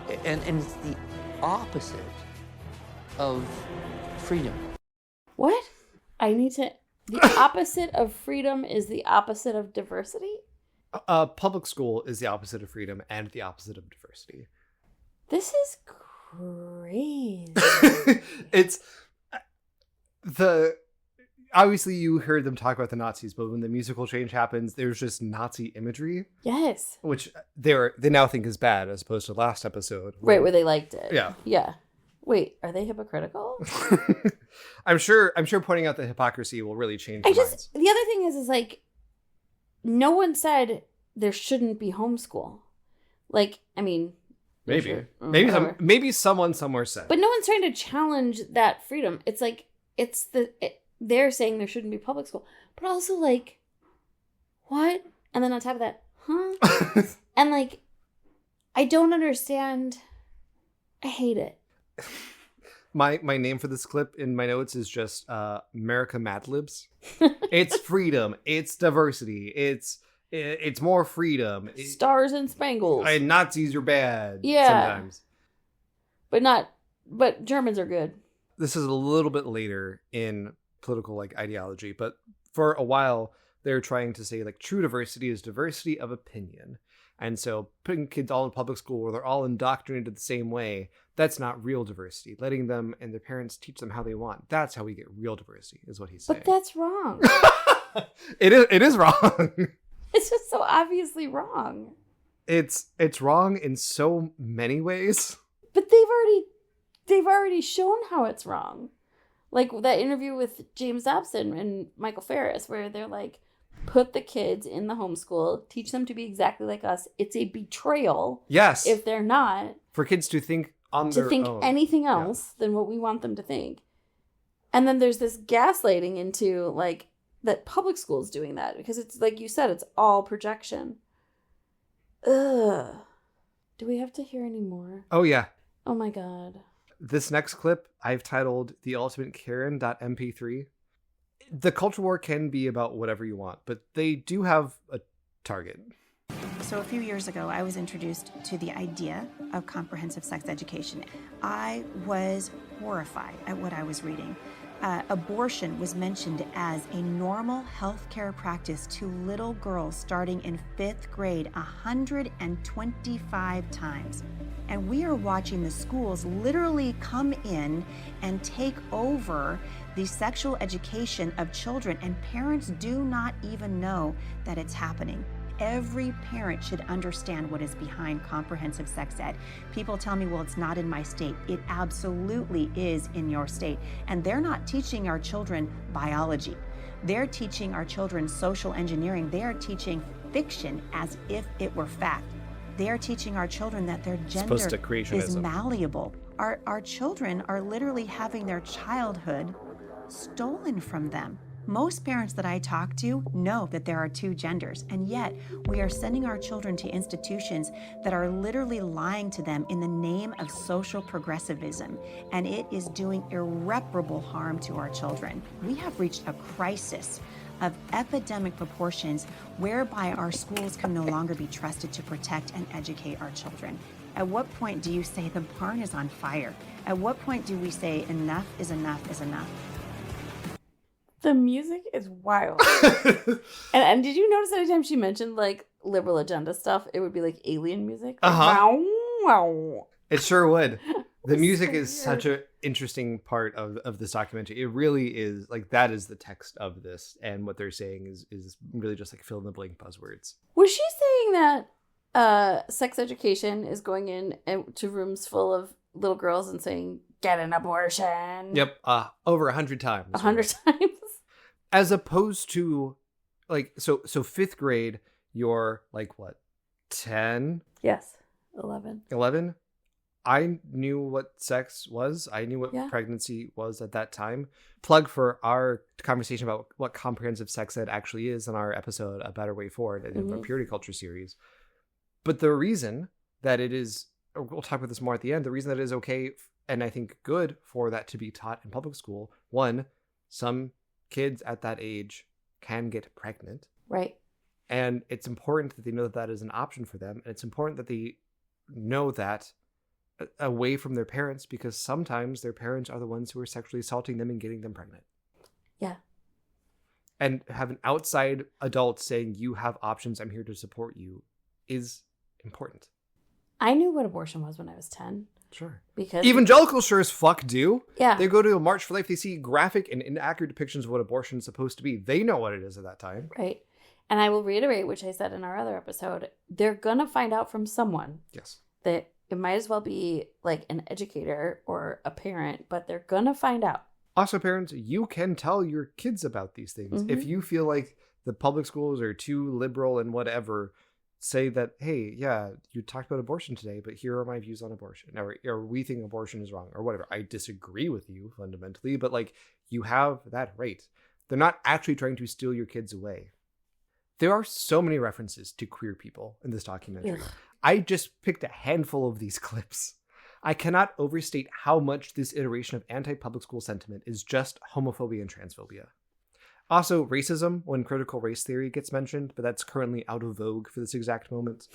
it's the opposite of freedom. What? The opposite of freedom is the opposite of diversity? Public school is the opposite of freedom and the opposite of diversity. This is crazy. It's obviously you heard them talk about the Nazis, but when the musical change happens, there's just Nazi imagery. Yes. Which they now think is bad, as opposed to last episode. Right, where they liked it. Yeah. Yeah. Wait, are they hypocritical? I'm sure pointing out the hypocrisy will really change minds. The other thing is like, no one said there shouldn't be homeschool. Like, I mean, maybe. Sure. Maybe someone somewhere said. But no one's trying to challenge that freedom. It's like, they're saying there shouldn't be public school. But also like, what? And then on top of that, huh? And like, I don't understand. I hate it. My name for this clip in my notes is just America Mad Libs. It's freedom. It's diversity. It's more freedom. Stars and spangles. And Nazis are bad. Yeah. Sometimes. But Germans are good. This is a little bit later in political ideology, but for a while they're trying to say true diversity is diversity of opinion. And so putting kids all in public school where they're all indoctrinated the same way, that's not real diversity. Letting them and their parents teach them how they want. That's how we get real diversity, is what he's saying. But that's wrong. It is wrong. It's just so obviously wrong. It's wrong in so many ways. But they've already shown how it's wrong. Like that interview with James Dobson and Michael Ferris, where they're like, put the kids in the homeschool, teach them to be exactly like us. It's a betrayal. Yes. If they're not. For kids to think on their own. To think anything else than what we want them to think. And then there's this gaslighting into that public school's doing that. Because it's like you said, it's all projection. Ugh. Do we have to hear any more? Oh, yeah. Oh, my God. This next clip I've titled The Ultimate Karen.mp3. The culture war can be about whatever you want, but they do have a target. So a few years ago, I was introduced to the idea of comprehensive sex education. I was horrified at what I was reading. Abortion was mentioned as a normal healthcare practice to little girls starting in 5th grade 125 times. And we are watching the schools literally come in and take over the sexual education of children, and parents do not even know that it's happening. every parent should understand what is behind comprehensive sex ed. People tell me, well, it's not in my state. It absolutely is in your state. And they're not teaching our children biology. They're teaching our children social engineering. They are teaching fiction as if it were fact. They are teaching our children that their gender is malleable. Our children are literally having their childhood stolen from them. Most parents that I talk to know that there are two genders, and yet we are sending our children to institutions that are literally lying to them in the name of social progressivism, and it is doing irreparable harm to our children. We have reached a crisis of epidemic proportions whereby our schools can no longer be trusted to protect and educate our children. At what point do you say the barn is on fire? At what point do we say enough is enough is enough? The music is wild. and did you notice anytime she mentioned like liberal agenda stuff, it would be like alien music? Wow, wow. It sure would. The music is such an interesting part of this documentary. It really is. Like, that is the text of this. And what they're saying is really just like fill in the blank buzzwords. Was she saying that sex education is going in to rooms full of little girls and saying, get an abortion? Yep. Over 100 times. 100 times? As opposed to, like, so fifth grade, you're like, what, 10? Yes. 11. 11? I knew what sex was. I knew what pregnancy was at that time. Plug for our conversation about what comprehensive sex ed actually is in our episode, A Better Way Forward, in our Purity Culture series. But the reason that it is, we'll talk about this more at the end, the reason that it is okay and I think good for that to be taught in public school, one, some kids at that age can get pregnant. Right. And it's important that they know that that is an option for them. And it's important that they know that away from their parents, because sometimes their parents are the ones who are sexually assaulting them and getting them pregnant. Yeah. And have an outside adult saying, you have options, I'm here to support you, is important. I knew what abortion was when I was 10. Sure. Because evangelicals sure as fuck do. Yeah. They go to a March for Life, they see graphic and inaccurate depictions of what abortion is supposed to be. They know what it is at that time. Right. And I will reiterate, which I said in our other episode, they're going to find out from someone. Yes. That it might as well be like an educator or a parent, but they're going to find out. Also, parents, you can tell your kids about these things. If you feel like the public schools are too liberal and whatever, say that, hey, yeah, you talked about abortion today, but here are my views on abortion. Or we think abortion is wrong or whatever. I disagree with you fundamentally, but like, you have that right. They're not actually trying to steal your kids away. There are so many references to queer people in this documentary. Ugh. I just picked a handful of these clips. I cannot overstate how much this iteration of anti-public school sentiment is just homophobia and transphobia. Also, racism when critical race theory gets mentioned, but that's currently out of vogue for this exact moment.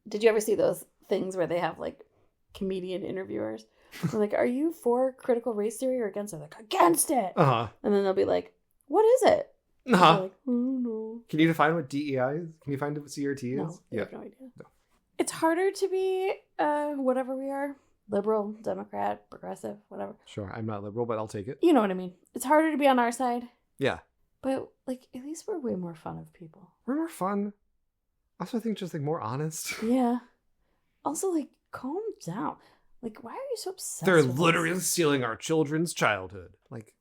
Did you ever see those things where they have like comedian interviewers? They're like, are you for critical race theory or against it? Like, against it. Uh-huh. And then they'll be like, what is it? Uh-huh. Like, oh, no. Can you define what DEI is? Can you find what CRT is? No, I have no idea. No. It's harder to be whatever we are. Liberal, Democrat, progressive, whatever. Sure, I'm not liberal, but I'll take it. You know what I mean. It's harder to be on our side. Yeah. But, like, at least we're way more fun of people. We're more fun. Also, I think just, like, more honest. Yeah. Also, like, calm down. Like, why are you so obsessed They're with literally this? stealing our children's childhood. Like,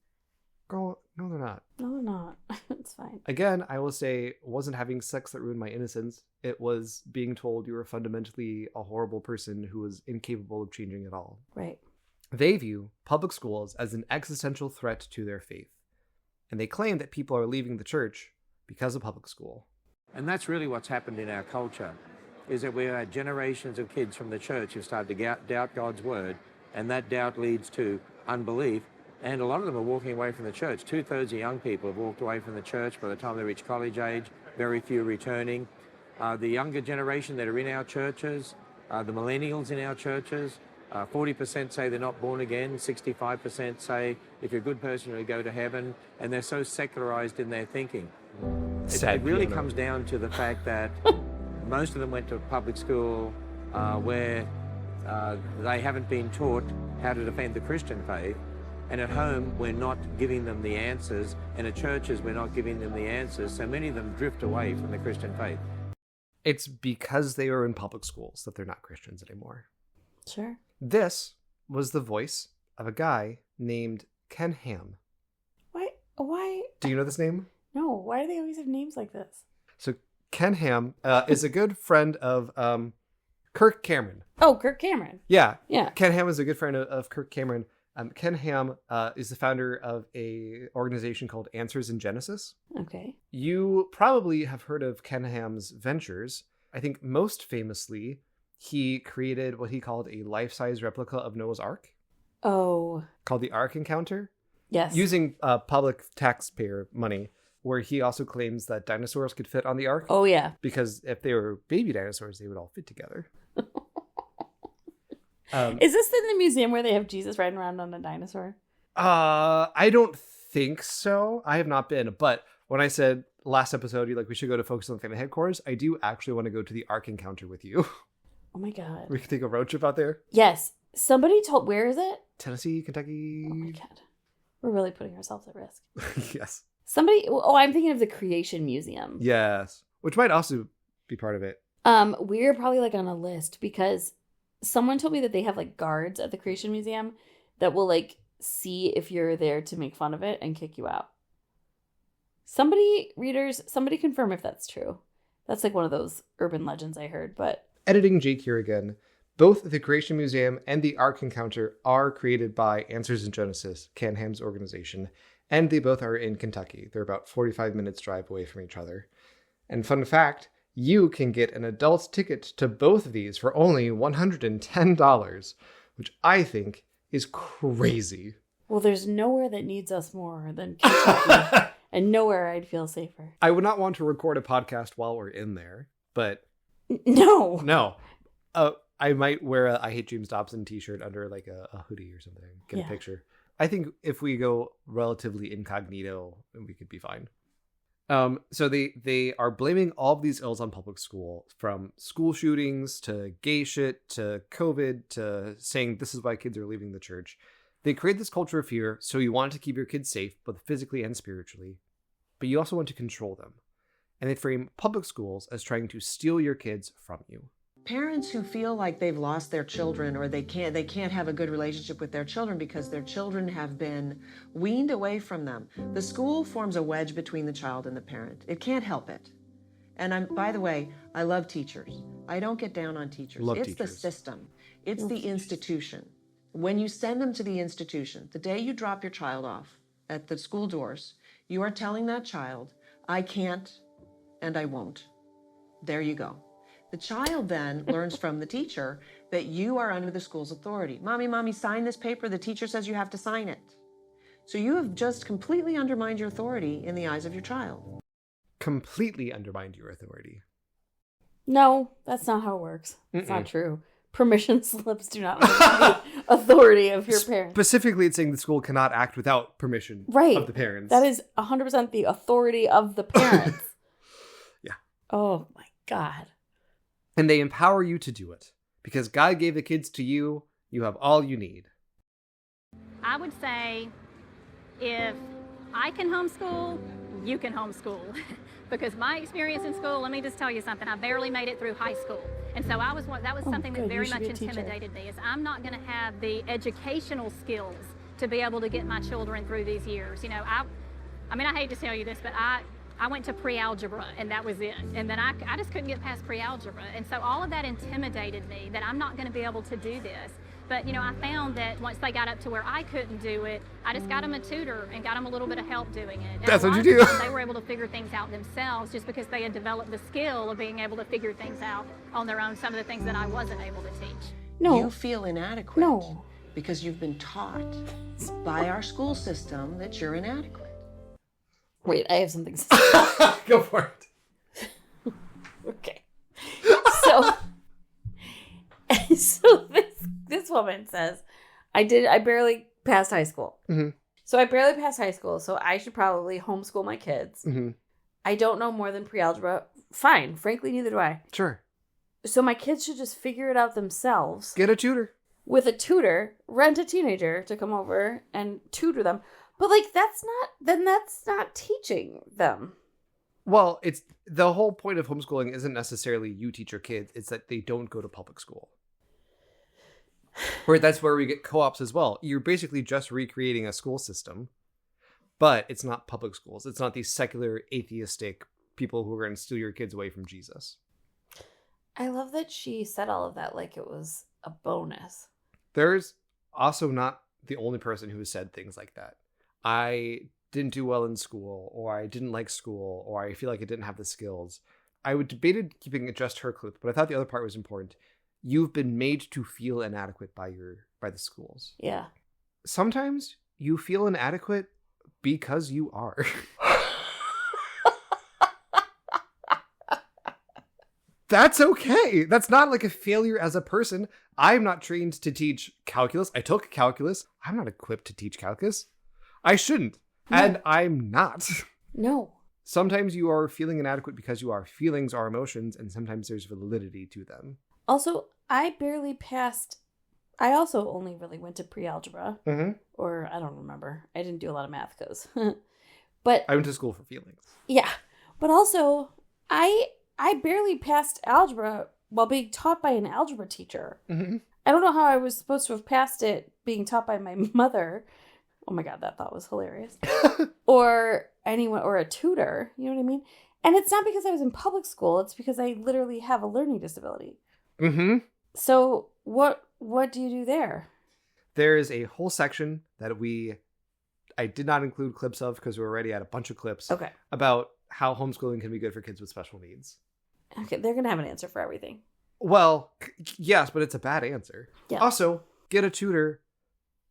girl, no, they're not. No, they're not. It's fine. Again, I will say, it wasn't having sex that ruined my innocence. It was being told you were fundamentally a horrible person who was incapable of changing at all. Right. They view public schools as an existential threat to their faith. And they claim that people are leaving the church because of public school. And that's really what's happened in our culture, is that we had generations of kids from the church who started to doubt God's word, and that doubt leads to unbelief. And a lot of them are walking away from the church. 2/3 of young people have walked away from the church by the time they reach college age, very few returning. The younger generation that are in our churches, the millennials in our churches, 40% say they're not born again, 65% say if you're a good person you'll go to heaven, and they're so secularized in their thinking. It really comes down to the fact that most of them went to public school where they haven't been taught how to defend the Christian faith, and at home we're not giving them the answers, and at churches we're not giving them the answers, so many of them drift away from the Christian faith. It's because they are in public schools that they're not Christians anymore. Sure. This was the voice of a guy named Ken Ham. Why? Do you know this name? No. Why do they always have names like this? So Ken Ham is a good friend of Kirk Cameron. Oh, Kirk Cameron. Yeah. Yeah. Ken Ham is a good friend of Kirk Cameron. Ken Ham is the founder of a organization called Answers in Genesis. Okay. You probably have heard of Ken Ham's ventures. I think most famously, he created what he called a life-size replica of Noah's Ark. Oh. Called the Ark Encounter. Yes. Using public taxpayer money, where he also claims that dinosaurs could fit on the Ark. Oh, yeah. Because if they were baby dinosaurs, they would all fit together. Is this in the museum where they have Jesus riding around on a dinosaur? I don't think so. I have not been. But when I said last episode, we should go to Focus on the Family headquarters, I do actually want to go to the Ark Encounter with you. Oh, my God. We could take a road trip out there. Yes. Somebody told... Where is it? Tennessee, Kentucky. Oh, my God. We're really putting ourselves at risk. Yes. Somebody... Oh, I'm thinking of the Creation Museum. Yes. Which might also be part of it. We're probably on a list because someone told me that they have guards at the Creation Museum that will see if you're there to make fun of it and kick you out. Somebody confirm if that's true. That's one of those urban legends I heard, but... Editing Jake here again. Both the Creation Museum and the Ark Encounter are created by Answers in Genesis, Ken Ham's organization, and they both are in Kentucky. They're about 45 minutes drive away from each other. And fun fact, you can get an adult ticket to both of these for only $110, which I think is crazy. Well, there's nowhere that needs us more than Kentucky, and nowhere I'd feel safer. I would not want to record a podcast while we're in there, but... No. I might wear a I Hate James Dobson t-shirt under a hoodie or something. Get a picture. I think if we go relatively incognito, we could be fine. So they are blaming all of these ills on public school, from school shootings to gay shit to COVID to saying this is why kids are leaving the church. They create this culture of fear, so you want to keep your kids safe, both physically and spiritually, but you also want to control them. And they frame public schools as trying to steal your kids from you. Parents who feel like they've lost their children or they can't have a good relationship with their children because their children have been weaned away from them. The school forms a wedge between the child and the parent. It can't help it. And by the way, I love teachers. I don't get down on teachers. It's the system. It's the institution. When you send them to the institution, the day you drop your child off at the school doors, you are telling that child, I can't and I won't. There you go. The child then learns from the teacher that you are under the school's authority. Mommy, sign this paper. The teacher says you have to sign it. So you have just completely undermined your authority in the eyes of your child. Completely undermined your authority. No, that's not how it works. It's not true. Permission slips do not the authority of your parents. Specifically, it's saying the school cannot act without permission of the parents. That is 100% the authority of the parents. Yeah. Oh, my God. And they empower you to do it. Because God gave the kids to you, you have all you need. I would say if I can homeschool, you can homeschool. Because my experience in school, let me just tell you something, I barely made it through high school. And so that was something that very much intimidated me, is I'm not going to have the educational skills to be able to get my children through these years. I hate to tell you this, but I went to pre-algebra, and that was it. And then I just couldn't get past pre-algebra. And so all of that intimidated me, that I'm not going to be able to do this. But, I found that once they got up to where I couldn't do it, I just got them a tutor and got them a little bit of help doing it. And that's what you do. They were able to figure things out themselves just because they had developed the skill of being able to figure things out on their own, some of the things that I wasn't able to teach. No. You feel inadequate because you've been taught by our school system that you're inadequate. Wait, I have something to say. Go for it. Okay. So this woman says, I barely passed high school. Mm-hmm. So I barely passed high school, so I should probably homeschool my kids. Mm-hmm. I don't know more than pre-algebra. Fine. Frankly, neither do I. Sure. So my kids should just figure it out themselves. Get a tutor. With a tutor, rent a teenager to come over and tutor them. But that's not teaching them. Well, it's the whole point of homeschooling isn't necessarily you teach your kids. It's that they don't go to public school. Where that's where we get co-ops as well. You're basically just recreating a school system, but it's not public schools. It's not these secular, atheistic people who are going to steal your kids away from Jesus. I love that she said all of that like it was a bonus. There's also not the only person who has said things like that. I didn't do well in school, or I didn't like school, or I feel like I didn't have the skills. I would debated keeping it just her clip, but I thought the other part was important. You've been made to feel inadequate by the schools. Yeah. Sometimes you feel inadequate because you are. That's okay. That's not like a failure as a person. I'm not trained to teach calculus. I took calculus. I'm not equipped to teach calculus. I shouldn't. No. And I'm not. No. Sometimes you are feeling inadequate because you are. Feelings are emotions, and sometimes there's validity to them. Also, I barely passed. I also only really went to pre-algebra. Mm-hmm. Or I don't remember. I didn't do a lot of math because. But I went to school for feelings. Yeah. But also, I barely passed algebra while being taught by an algebra teacher. Mm-hmm. I don't know how I was supposed to have passed it being taught by my mother. Oh my God, that thought was hilarious. Or anyone, or a tutor. You know what I mean? And it's not because I was in public school. It's because I literally have a learning disability. Mm-hmm. So what do you do there? There is a whole section that I did not include clips of because we're already at a bunch of clips. Okay. About how homeschooling can be good for kids with special needs. Okay, they're going to have an answer for everything. Well, yes, but it's a bad answer. Yeah. Also, get a tutor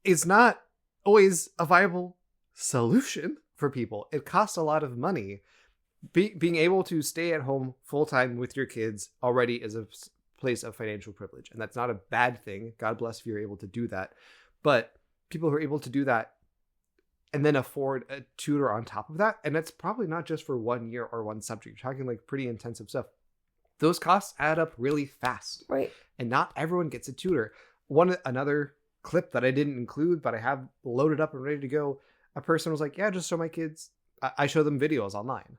is not always a viable solution for people. It costs a lot of money. Being able to stay at home full-time with your kids already is a place of financial privilege. And that's not a bad thing. God bless if you're able to do that. But people who are able to do that and then afford a tutor on top of that, and that's probably not just for 1 year or one subject. You're talking like pretty intensive stuff. Those costs add up really fast. Right. And not everyone gets a tutor. Another clip that I didn't include, but I have loaded up and ready to go. A person was like, yeah, just show my kids. I show them videos online.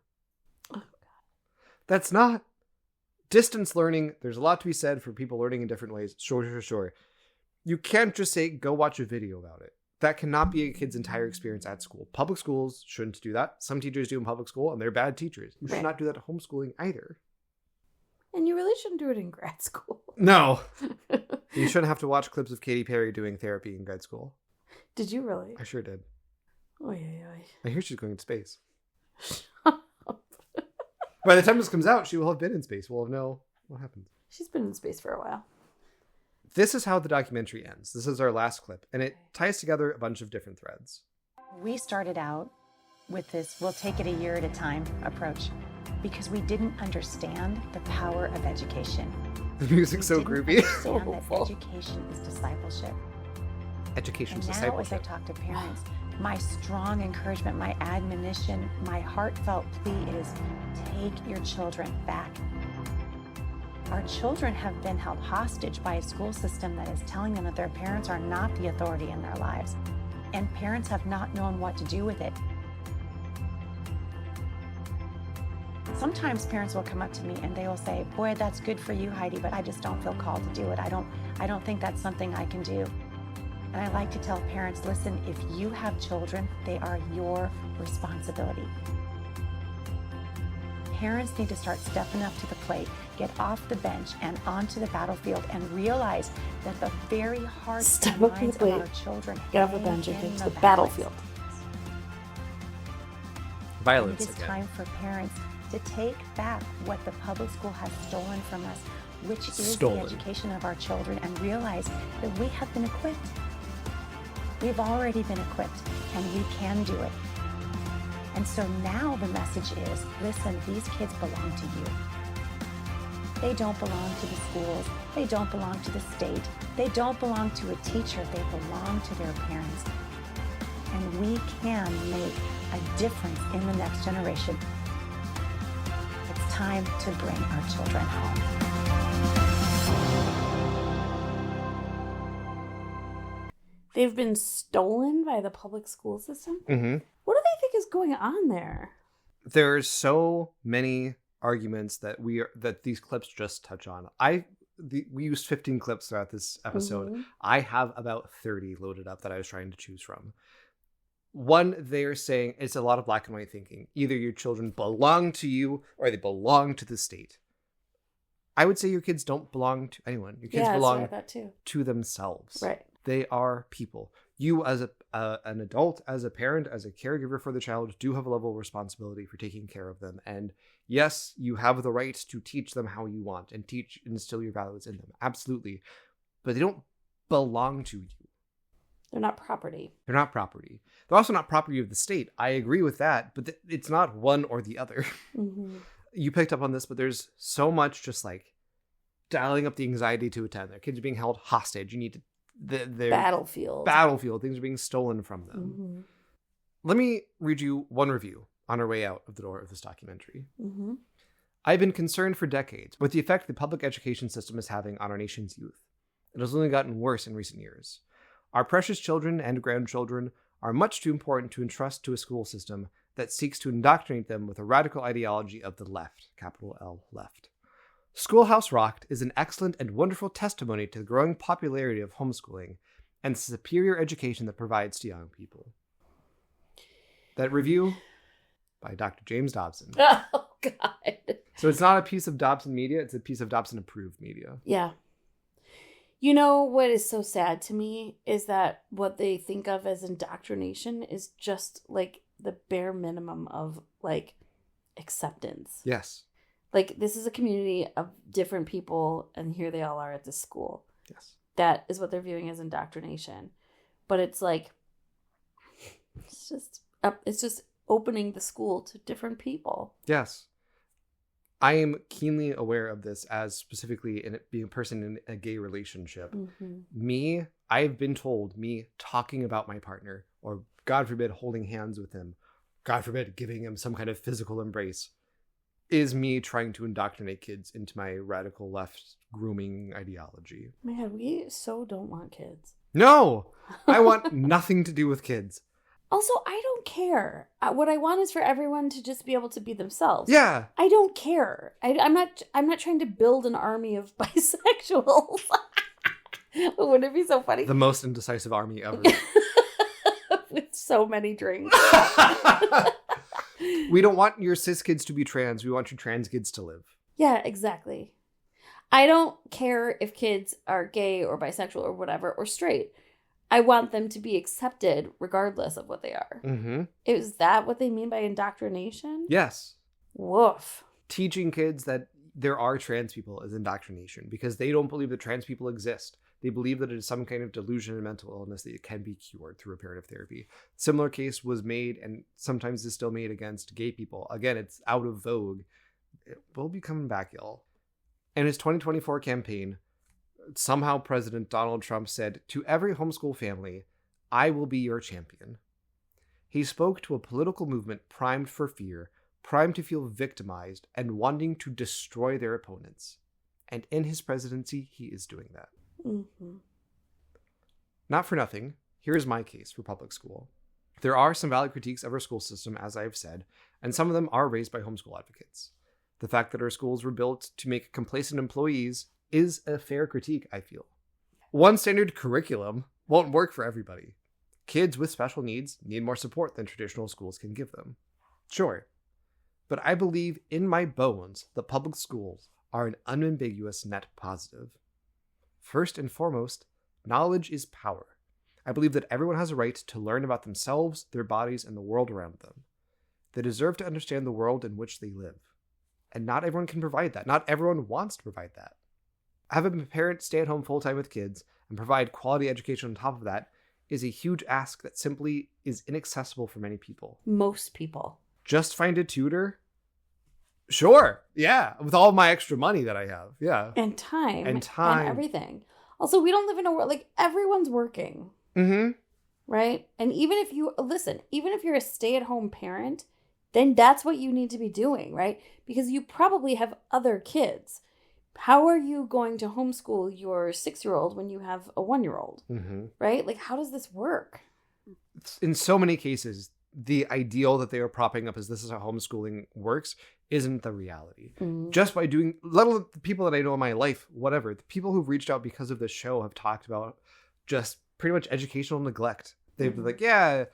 Oh, God. That's not distance learning. There's a lot to be said for people learning in different ways. Sure. You can't just say, go watch a video about it. That cannot be a kid's entire experience at school. Public schools shouldn't do that. Some teachers do in public school, and they're bad teachers. You should not do that at homeschooling either. And you really shouldn't do it in grad school. No. You shouldn't have to watch clips of Katy Perry doing therapy in grad school. Did you really? I sure did. Oy. I hear she's going into space. By the time this comes out, she will have been in space. We'll know what happens. She's been in space for a while. This is how the documentary ends. This is our last clip, and it ties together a bunch of different threads. We started out with this, we'll take it a year at a time approach, because we didn't understand the power of education. The music's so groovy. So that education is discipleship. Education is Now, discipleship. as I talk to parents, my strong encouragement, my admonition, my heartfelt plea is take your children back. Our children have been held hostage by a school system that is telling them that their parents are not the authority in their lives, and parents have not known what to do with it. Sometimes parents will come up to me and they will say, boy, that's good for you, Heidi, but I just don't feel called to do it. I don't think that's something I can do. And I like to tell parents, listen, if you have children, they are your responsibility. Parents need to start stepping up to the plate, get off the bench and onto the battlefield, and realize that the very hearts and minds of our children get off the bench and get to the battlefield. Violence. It is time for parents to take back what the public school has stolen from us, which is the education of our children, and realize that we have been equipped. We've already been equipped, and we can do it. And so now the message is, listen, these kids belong to you. They don't belong to the schools. They don't belong to the state. They don't belong to a teacher. They belong to their parents. And we can make a difference in the next generation. It's time to bring our children home. They've been stolen by the public school system? Mm-hmm. What do they think is going on there? There's so many arguments that these clips just touch on. We used 15 clips throughout this episode. Mm-hmm. I have about 30 loaded up that I was trying to choose from. One, they're saying it's a lot of black and white thinking. Either your children belong to you or they belong to the state. I would say your kids don't belong to anyone. Your kids belong to themselves. Right. They are people. You as an adult, as a parent, as a caregiver for the child, do have a level of responsibility for taking care of them. And yes, you have the right to teach them how you want and instill your values in them. Absolutely. But they don't belong to you. They're not property. They're not property. They're also not property of the state. I agree with that, but it's not one or the other. Mm-hmm. You picked up on this, but there's so much just like dialing up the anxiety to attend. Their kids are being held hostage. You need to their battlefield. Things are being stolen from them. Mm-hmm. Let me read you one review on our way out of the door of this documentary. Mm-hmm. I've been concerned for decades with the effect the public education system is having on our nation's youth. It has only gotten worse in recent years. Our precious children and grandchildren are much too important to entrust to a school system that seeks to indoctrinate them with a radical ideology of the left, capital L, left. Schoolhouse Rocked is an excellent and wonderful testimony to the growing popularity of homeschooling and the superior education that provides to young people. That review by Dr. James Dobson. Oh, God. So it's not a piece of Dobson media, it's a piece of Dobson-approved media. Yeah. You know what is so sad to me is that what they think of as indoctrination is just like the bare minimum of like acceptance. Yes. Like, this is a community of different people, and here they all are at this school. Yes. That is what they're viewing as indoctrination. But it's like, it's just opening the school to different people. Yes. I am keenly aware of this as specifically in being a person in a gay relationship. Mm-hmm. I've been told, talking about my partner, or God forbid, holding hands with him, God forbid, giving him some kind of physical embrace, is me trying to indoctrinate kids into my radical left grooming ideology. Man, we so don't want kids. No! I want nothing to do with kids. Also, I don't care. What I want is for everyone to just be able to be themselves. Yeah. I don't care. I'm not trying to build an army of bisexuals. Wouldn't it be so funny? The most indecisive army ever. With so many drinks. We don't want your cis kids to be trans. We want your trans kids to live. Yeah, exactly. I don't care if kids are gay or bisexual or whatever, or straight. I want them to be accepted regardless of what they are. Mm-hmm. Is that what they mean by indoctrination? Yes. Woof. Teaching kids that there are trans people is indoctrination because they don't believe that trans people exist. They believe that it is some kind of delusion and mental illness that it can be cured through reparative therapy. Similar case was made, and sometimes is still made, against gay people. Again, it's out of vogue. It will be coming back, y'all. In his 2024 campaign, somehow President Donald Trump said, "To every homeschool family, I will be your champion." He spoke to a political movement primed for fear, primed to feel victimized, and wanting to destroy their opponents. And in his presidency, he is doing that. Mm-hmm. Not for nothing, here's my case for public school. There are some valid critiques of our school system, as I've said, and some of them are raised by homeschool advocates. The fact that our schools were built to make complacent employees is a fair critique, I feel. One standard curriculum won't work for everybody. Kids with special needs need more support than traditional schools can give them. Sure. But I believe in my bones that public schools are an unambiguous net positive. First and foremost, knowledge is power. I believe that everyone has a right to learn about themselves, their bodies, and the world around them. They deserve to understand the world in which they live. And not everyone can provide that. Not everyone wants to provide that. Having a parent stay at home full-time with kids and provide quality education on top of that is a huge ask that simply is inaccessible for many people. Most people. Just find a tutor? Sure. Yeah. With all my extra money that I have. Yeah. And time. And everything. Also, we don't live in a world, like, everyone's working. Mm-hmm. Right? And even if you're a stay-at-home parent, then that's what you need to be doing, right? Because you probably have other kids. How are you going to homeschool your 6-year-old when you have a 1-year-old? Mm-hmm. Right? Like, how does this work? In so many cases, the ideal that they are propping up as this is how homeschooling works isn't the reality. Just by doing, let alone the people that I know in my life, whatever, the people who've reached out because of this show have talked about just pretty much educational neglect. They've been like, yeah,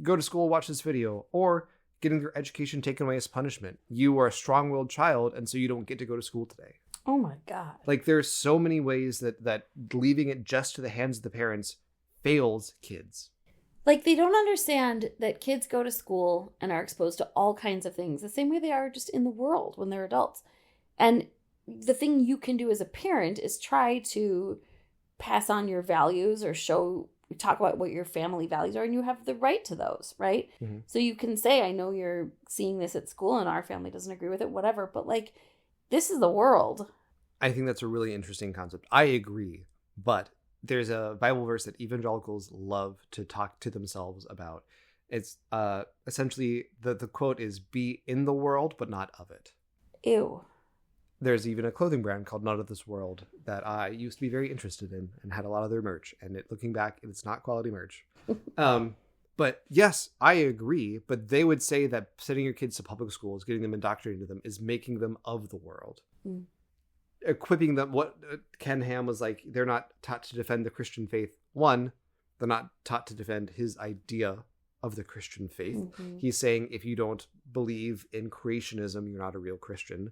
go to school, watch this video, or getting your education taken away as punishment. You are a strong-willed child, and so you don't get to go to school today. Oh my God. Like, there's so many ways that leaving it just to the hands of the parents fails kids. Like, they don't understand that kids go to school and are exposed to all kinds of things the same way they are just in the world when they're adults. And the thing you can do as a parent is try to pass on your values or talk about what your family values are, and you have the right to those, right? Mm-hmm. So you can say, I know you're seeing this at school and our family doesn't agree with it, whatever, but like, this is the world. I think that's a really interesting concept. I agree, but there's a Bible verse that evangelicals love to talk to themselves about. It's essentially, the quote is, be in the world, but not of it. Ew. There's even a clothing brand called Not of This World that I used to be very interested in and had a lot of their merch. And looking back, it's not quality merch. But yes, I agree. But they would say that sending your kids to public schools, getting them indoctrinated into them, is making them of the world. Equipping them, what Ken Ham was like, they're not taught to defend the Christian faith. One, they're not taught to defend his idea of the Christian faith. Mm-hmm. He's saying if you don't believe in creationism, you're not a real Christian.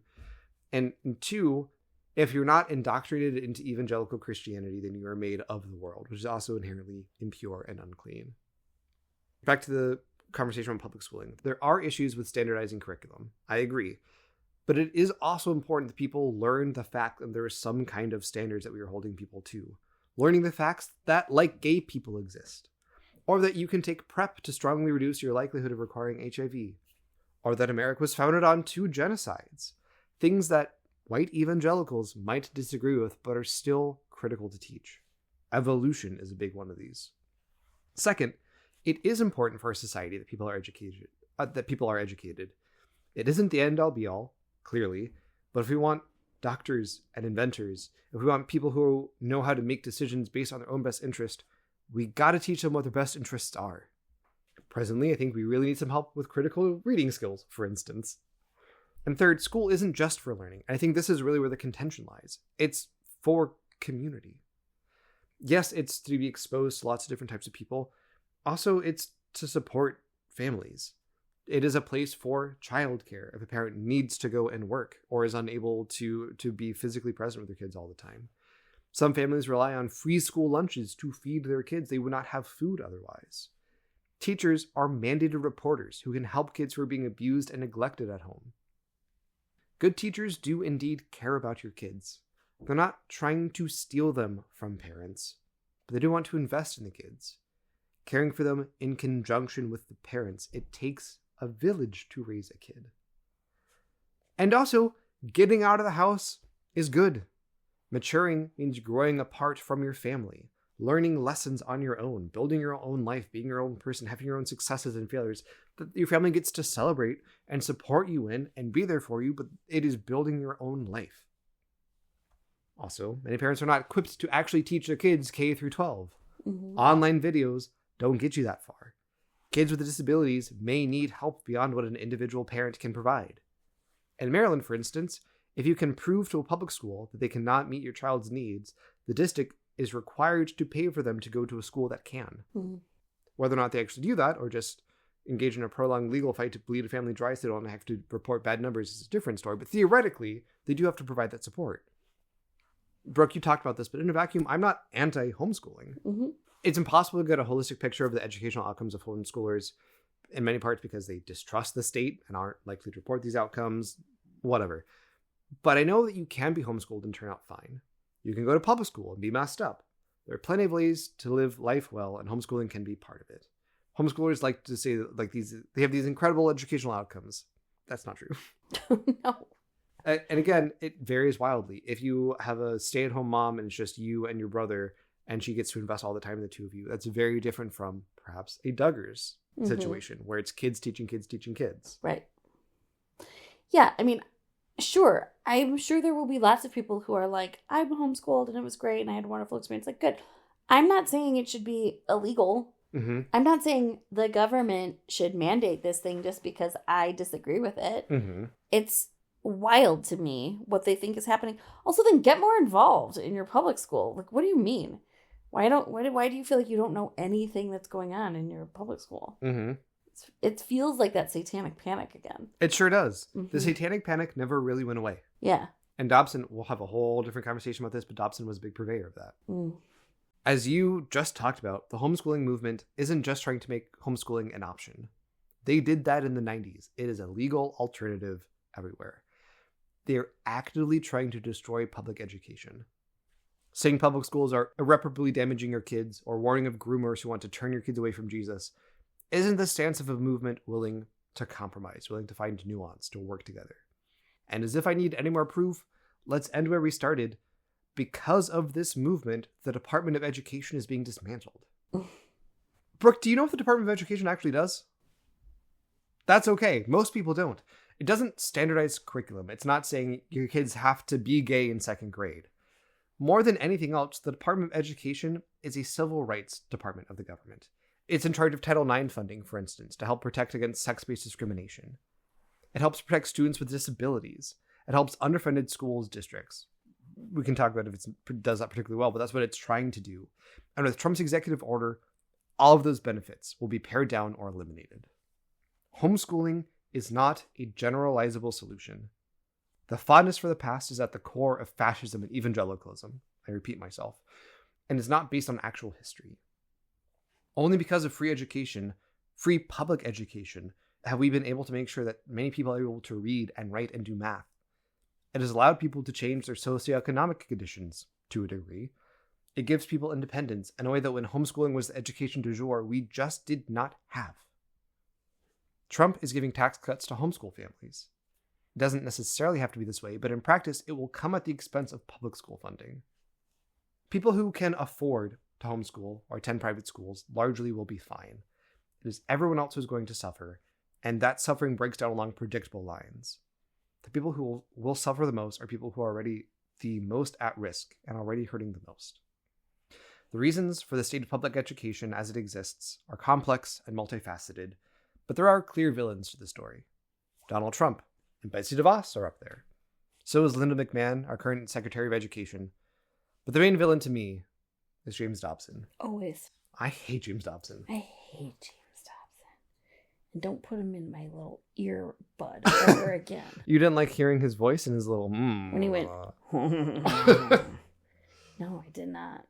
And two, if you're not indoctrinated into evangelical Christianity, then you are made of the world, which is also inherently impure and unclean. Back to the conversation on public schooling. There are issues with standardizing curriculum. I agree. But it is also important that people learn the fact that there is some kind of standards that we are holding people to. Learning the facts that, like, gay people exist. Or that you can take PrEP to strongly reduce your likelihood of acquiring HIV. Or that America was founded on 2 genocides. Things that white evangelicals might disagree with, but are still critical to teach. Evolution is a big one of these. Second, it is important for our society that people are educated. It isn't the end all be all, clearly, but if we want doctors and inventors, if we want people who know how to make decisions based on their own best interest, we got to teach them what their best interests are. Presently, I think we really need some help with critical reading skills, for instance. And third, school isn't just for learning. I think this is really where the contention lies. It's for community. Yes, it's to be exposed to lots of different types of people. Also, it's to support families. It is a place for childcare if a parent needs to go and work or is unable to be physically present with their kids all the time. Some families rely on free school lunches to feed their kids. They would not have food otherwise. Teachers are mandated reporters who can help kids who are being abused and neglected at home. Good teachers do indeed care about your kids. They're not trying to steal them from parents, but they do want to invest in the kids. Caring for them in conjunction with the parents, it takes a village to raise a kid. And also, getting out of the house is good. Maturing means growing apart from your family, learning lessons on your own, building your own life, being your own person, having your own successes and failures that your family gets to celebrate and support you in and be there for you, but it is building your own life. Also, many parents are not equipped to actually teach their kids K through 12. Mm-hmm. Online videos don't get you that far. Kids with disabilities may need help beyond what an individual parent can provide. In Maryland, for instance, if you can prove to a public school that they cannot meet your child's needs, the district is required to pay for them to go to a school that can. Mm-hmm. Whether or not they actually do that or just engage in a prolonged legal fight to bleed a family dry so they don't have to report bad numbers is a different story, but theoretically, they do have to provide that support. Brooke, you talked about this, but in a vacuum, I'm not anti-homeschooling. Mm-hmm. It's impossible to get a holistic picture of the educational outcomes of homeschoolers in many parts because they distrust the state and aren't likely to report these outcomes, whatever. But I know that you can be homeschooled and turn out fine. You can go to public school and be messed up. There are plenty of ways to live life well, and homeschooling can be part of it. Homeschoolers like to say that they have these incredible educational outcomes. That's not true. No. And again, it varies wildly. If you have a stay-at-home mom and it's just you and your brother, and she gets to invest all the time in the two of you, that's very different from perhaps a Duggars situation where it's kids teaching kids teaching kids. Right. Yeah, I mean, sure. I'm sure there will be lots of people who are like, I'm homeschooled and it was great and I had a wonderful experience. Like, good. I'm not saying it should be illegal Mm-hmm. I'm not saying the government should mandate this thing just because I disagree with it. Mm-hmm. It's wild to me what they think is happening. Also, then get more involved in your public school. Like, what do you mean? Why do you feel like you don't know anything that's going on in your public school? Mm-hmm. It feels like that satanic panic again. It sure does. Mm-hmm. The satanic panic never really went away. Yeah. And Dobson, we'll have a whole different conversation about this, but Dobson was a big purveyor of that. Mm. As you just talked about, the homeschooling movement isn't just trying to make homeschooling an option. They did that in the 90s. It is a legal alternative everywhere. They are actively trying to destroy public education. Saying public schools are irreparably damaging your kids or warning of groomers who want to turn your kids away from Jesus isn't the stance of a movement willing to compromise, willing to find nuance, to work together. And as if I need any more proof, let's end where we started. Because of this movement, the Department of Education is being dismantled. Brooke, do you know what the Department of Education actually does? That's okay. Most people don't. It doesn't standardize curriculum. It's not saying your kids have to be gay in 2nd grade. More than anything else, the Department of Education is a civil rights department of the government. It's in charge of Title IX funding, for instance, to help protect against sex-based discrimination. It helps protect students with disabilities. It helps underfunded schools districts. We can talk about if it does that particularly well, but that's what it's trying to do. And with Trump's executive order, all of those benefits will be pared down or eliminated. Homeschooling is not a generalizable solution. The fondness for the past is at the core of fascism and evangelicalism. I repeat myself. And is not based on actual history. Only because of free education, free public education, have we been able to make sure that many people are able to read and write and do math. It has allowed people to change their socioeconomic conditions to a degree. It gives people independence in a way that when homeschooling was the education du jour, we just did not have. Trump is giving tax cuts to homeschool families. It doesn't necessarily have to be this way, but in practice, it will come at the expense of public school funding. People who can afford to homeschool or attend private schools largely will be fine. It is everyone else who's going to suffer, and that suffering breaks down along predictable lines. The people who will suffer the most are people who are already the most at risk and already hurting the most. The reasons for the state of public education as it exists are complex and multifaceted, but there are clear villains to the story. Donald Trump and Betsy DeVos are up there. So is Linda McMahon, our current Secretary of Education. But the main villain to me is James Dobson. Always. I hate James Dobson. I hate James Dobson. And don't put him in my little earbud ever again. You didn't like hearing his voice and his little when he went, No, I did not.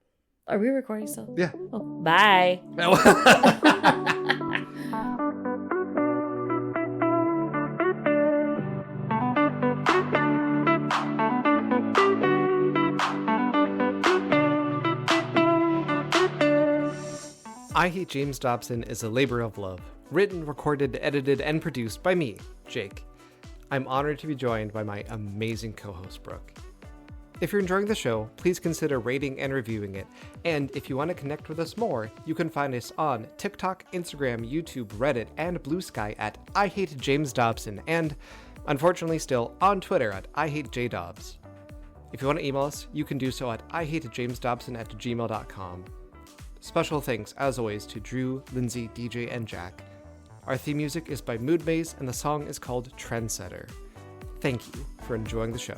Are we recording still? Yeah. Oh, bye. I Hate James Dobson is a labor of love, written, recorded, edited, and produced by me, Jake. I'm honored to be joined by my amazing co-host, Brooke. If you're enjoying the show, please consider rating and reviewing it, and if you want to connect with us more, you can find us on TikTok, Instagram, YouTube, Reddit, and Blue Sky at I Hate James Dobson, and, unfortunately still, on Twitter at I Hate JDobs. If you want to email us, you can do so at ihatejamesdobson@gmail.com. Special thanks, as always, to Drew, Lindsay, DJ, and Jack. Our theme music is by Mood Maze, and the song is called Trendsetter. Thank you for enjoying the show.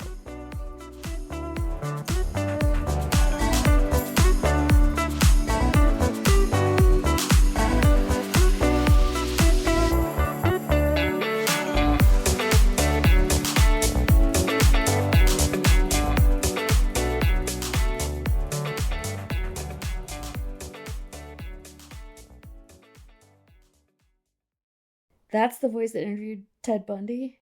That's the voice that interviewed Ted Bundy?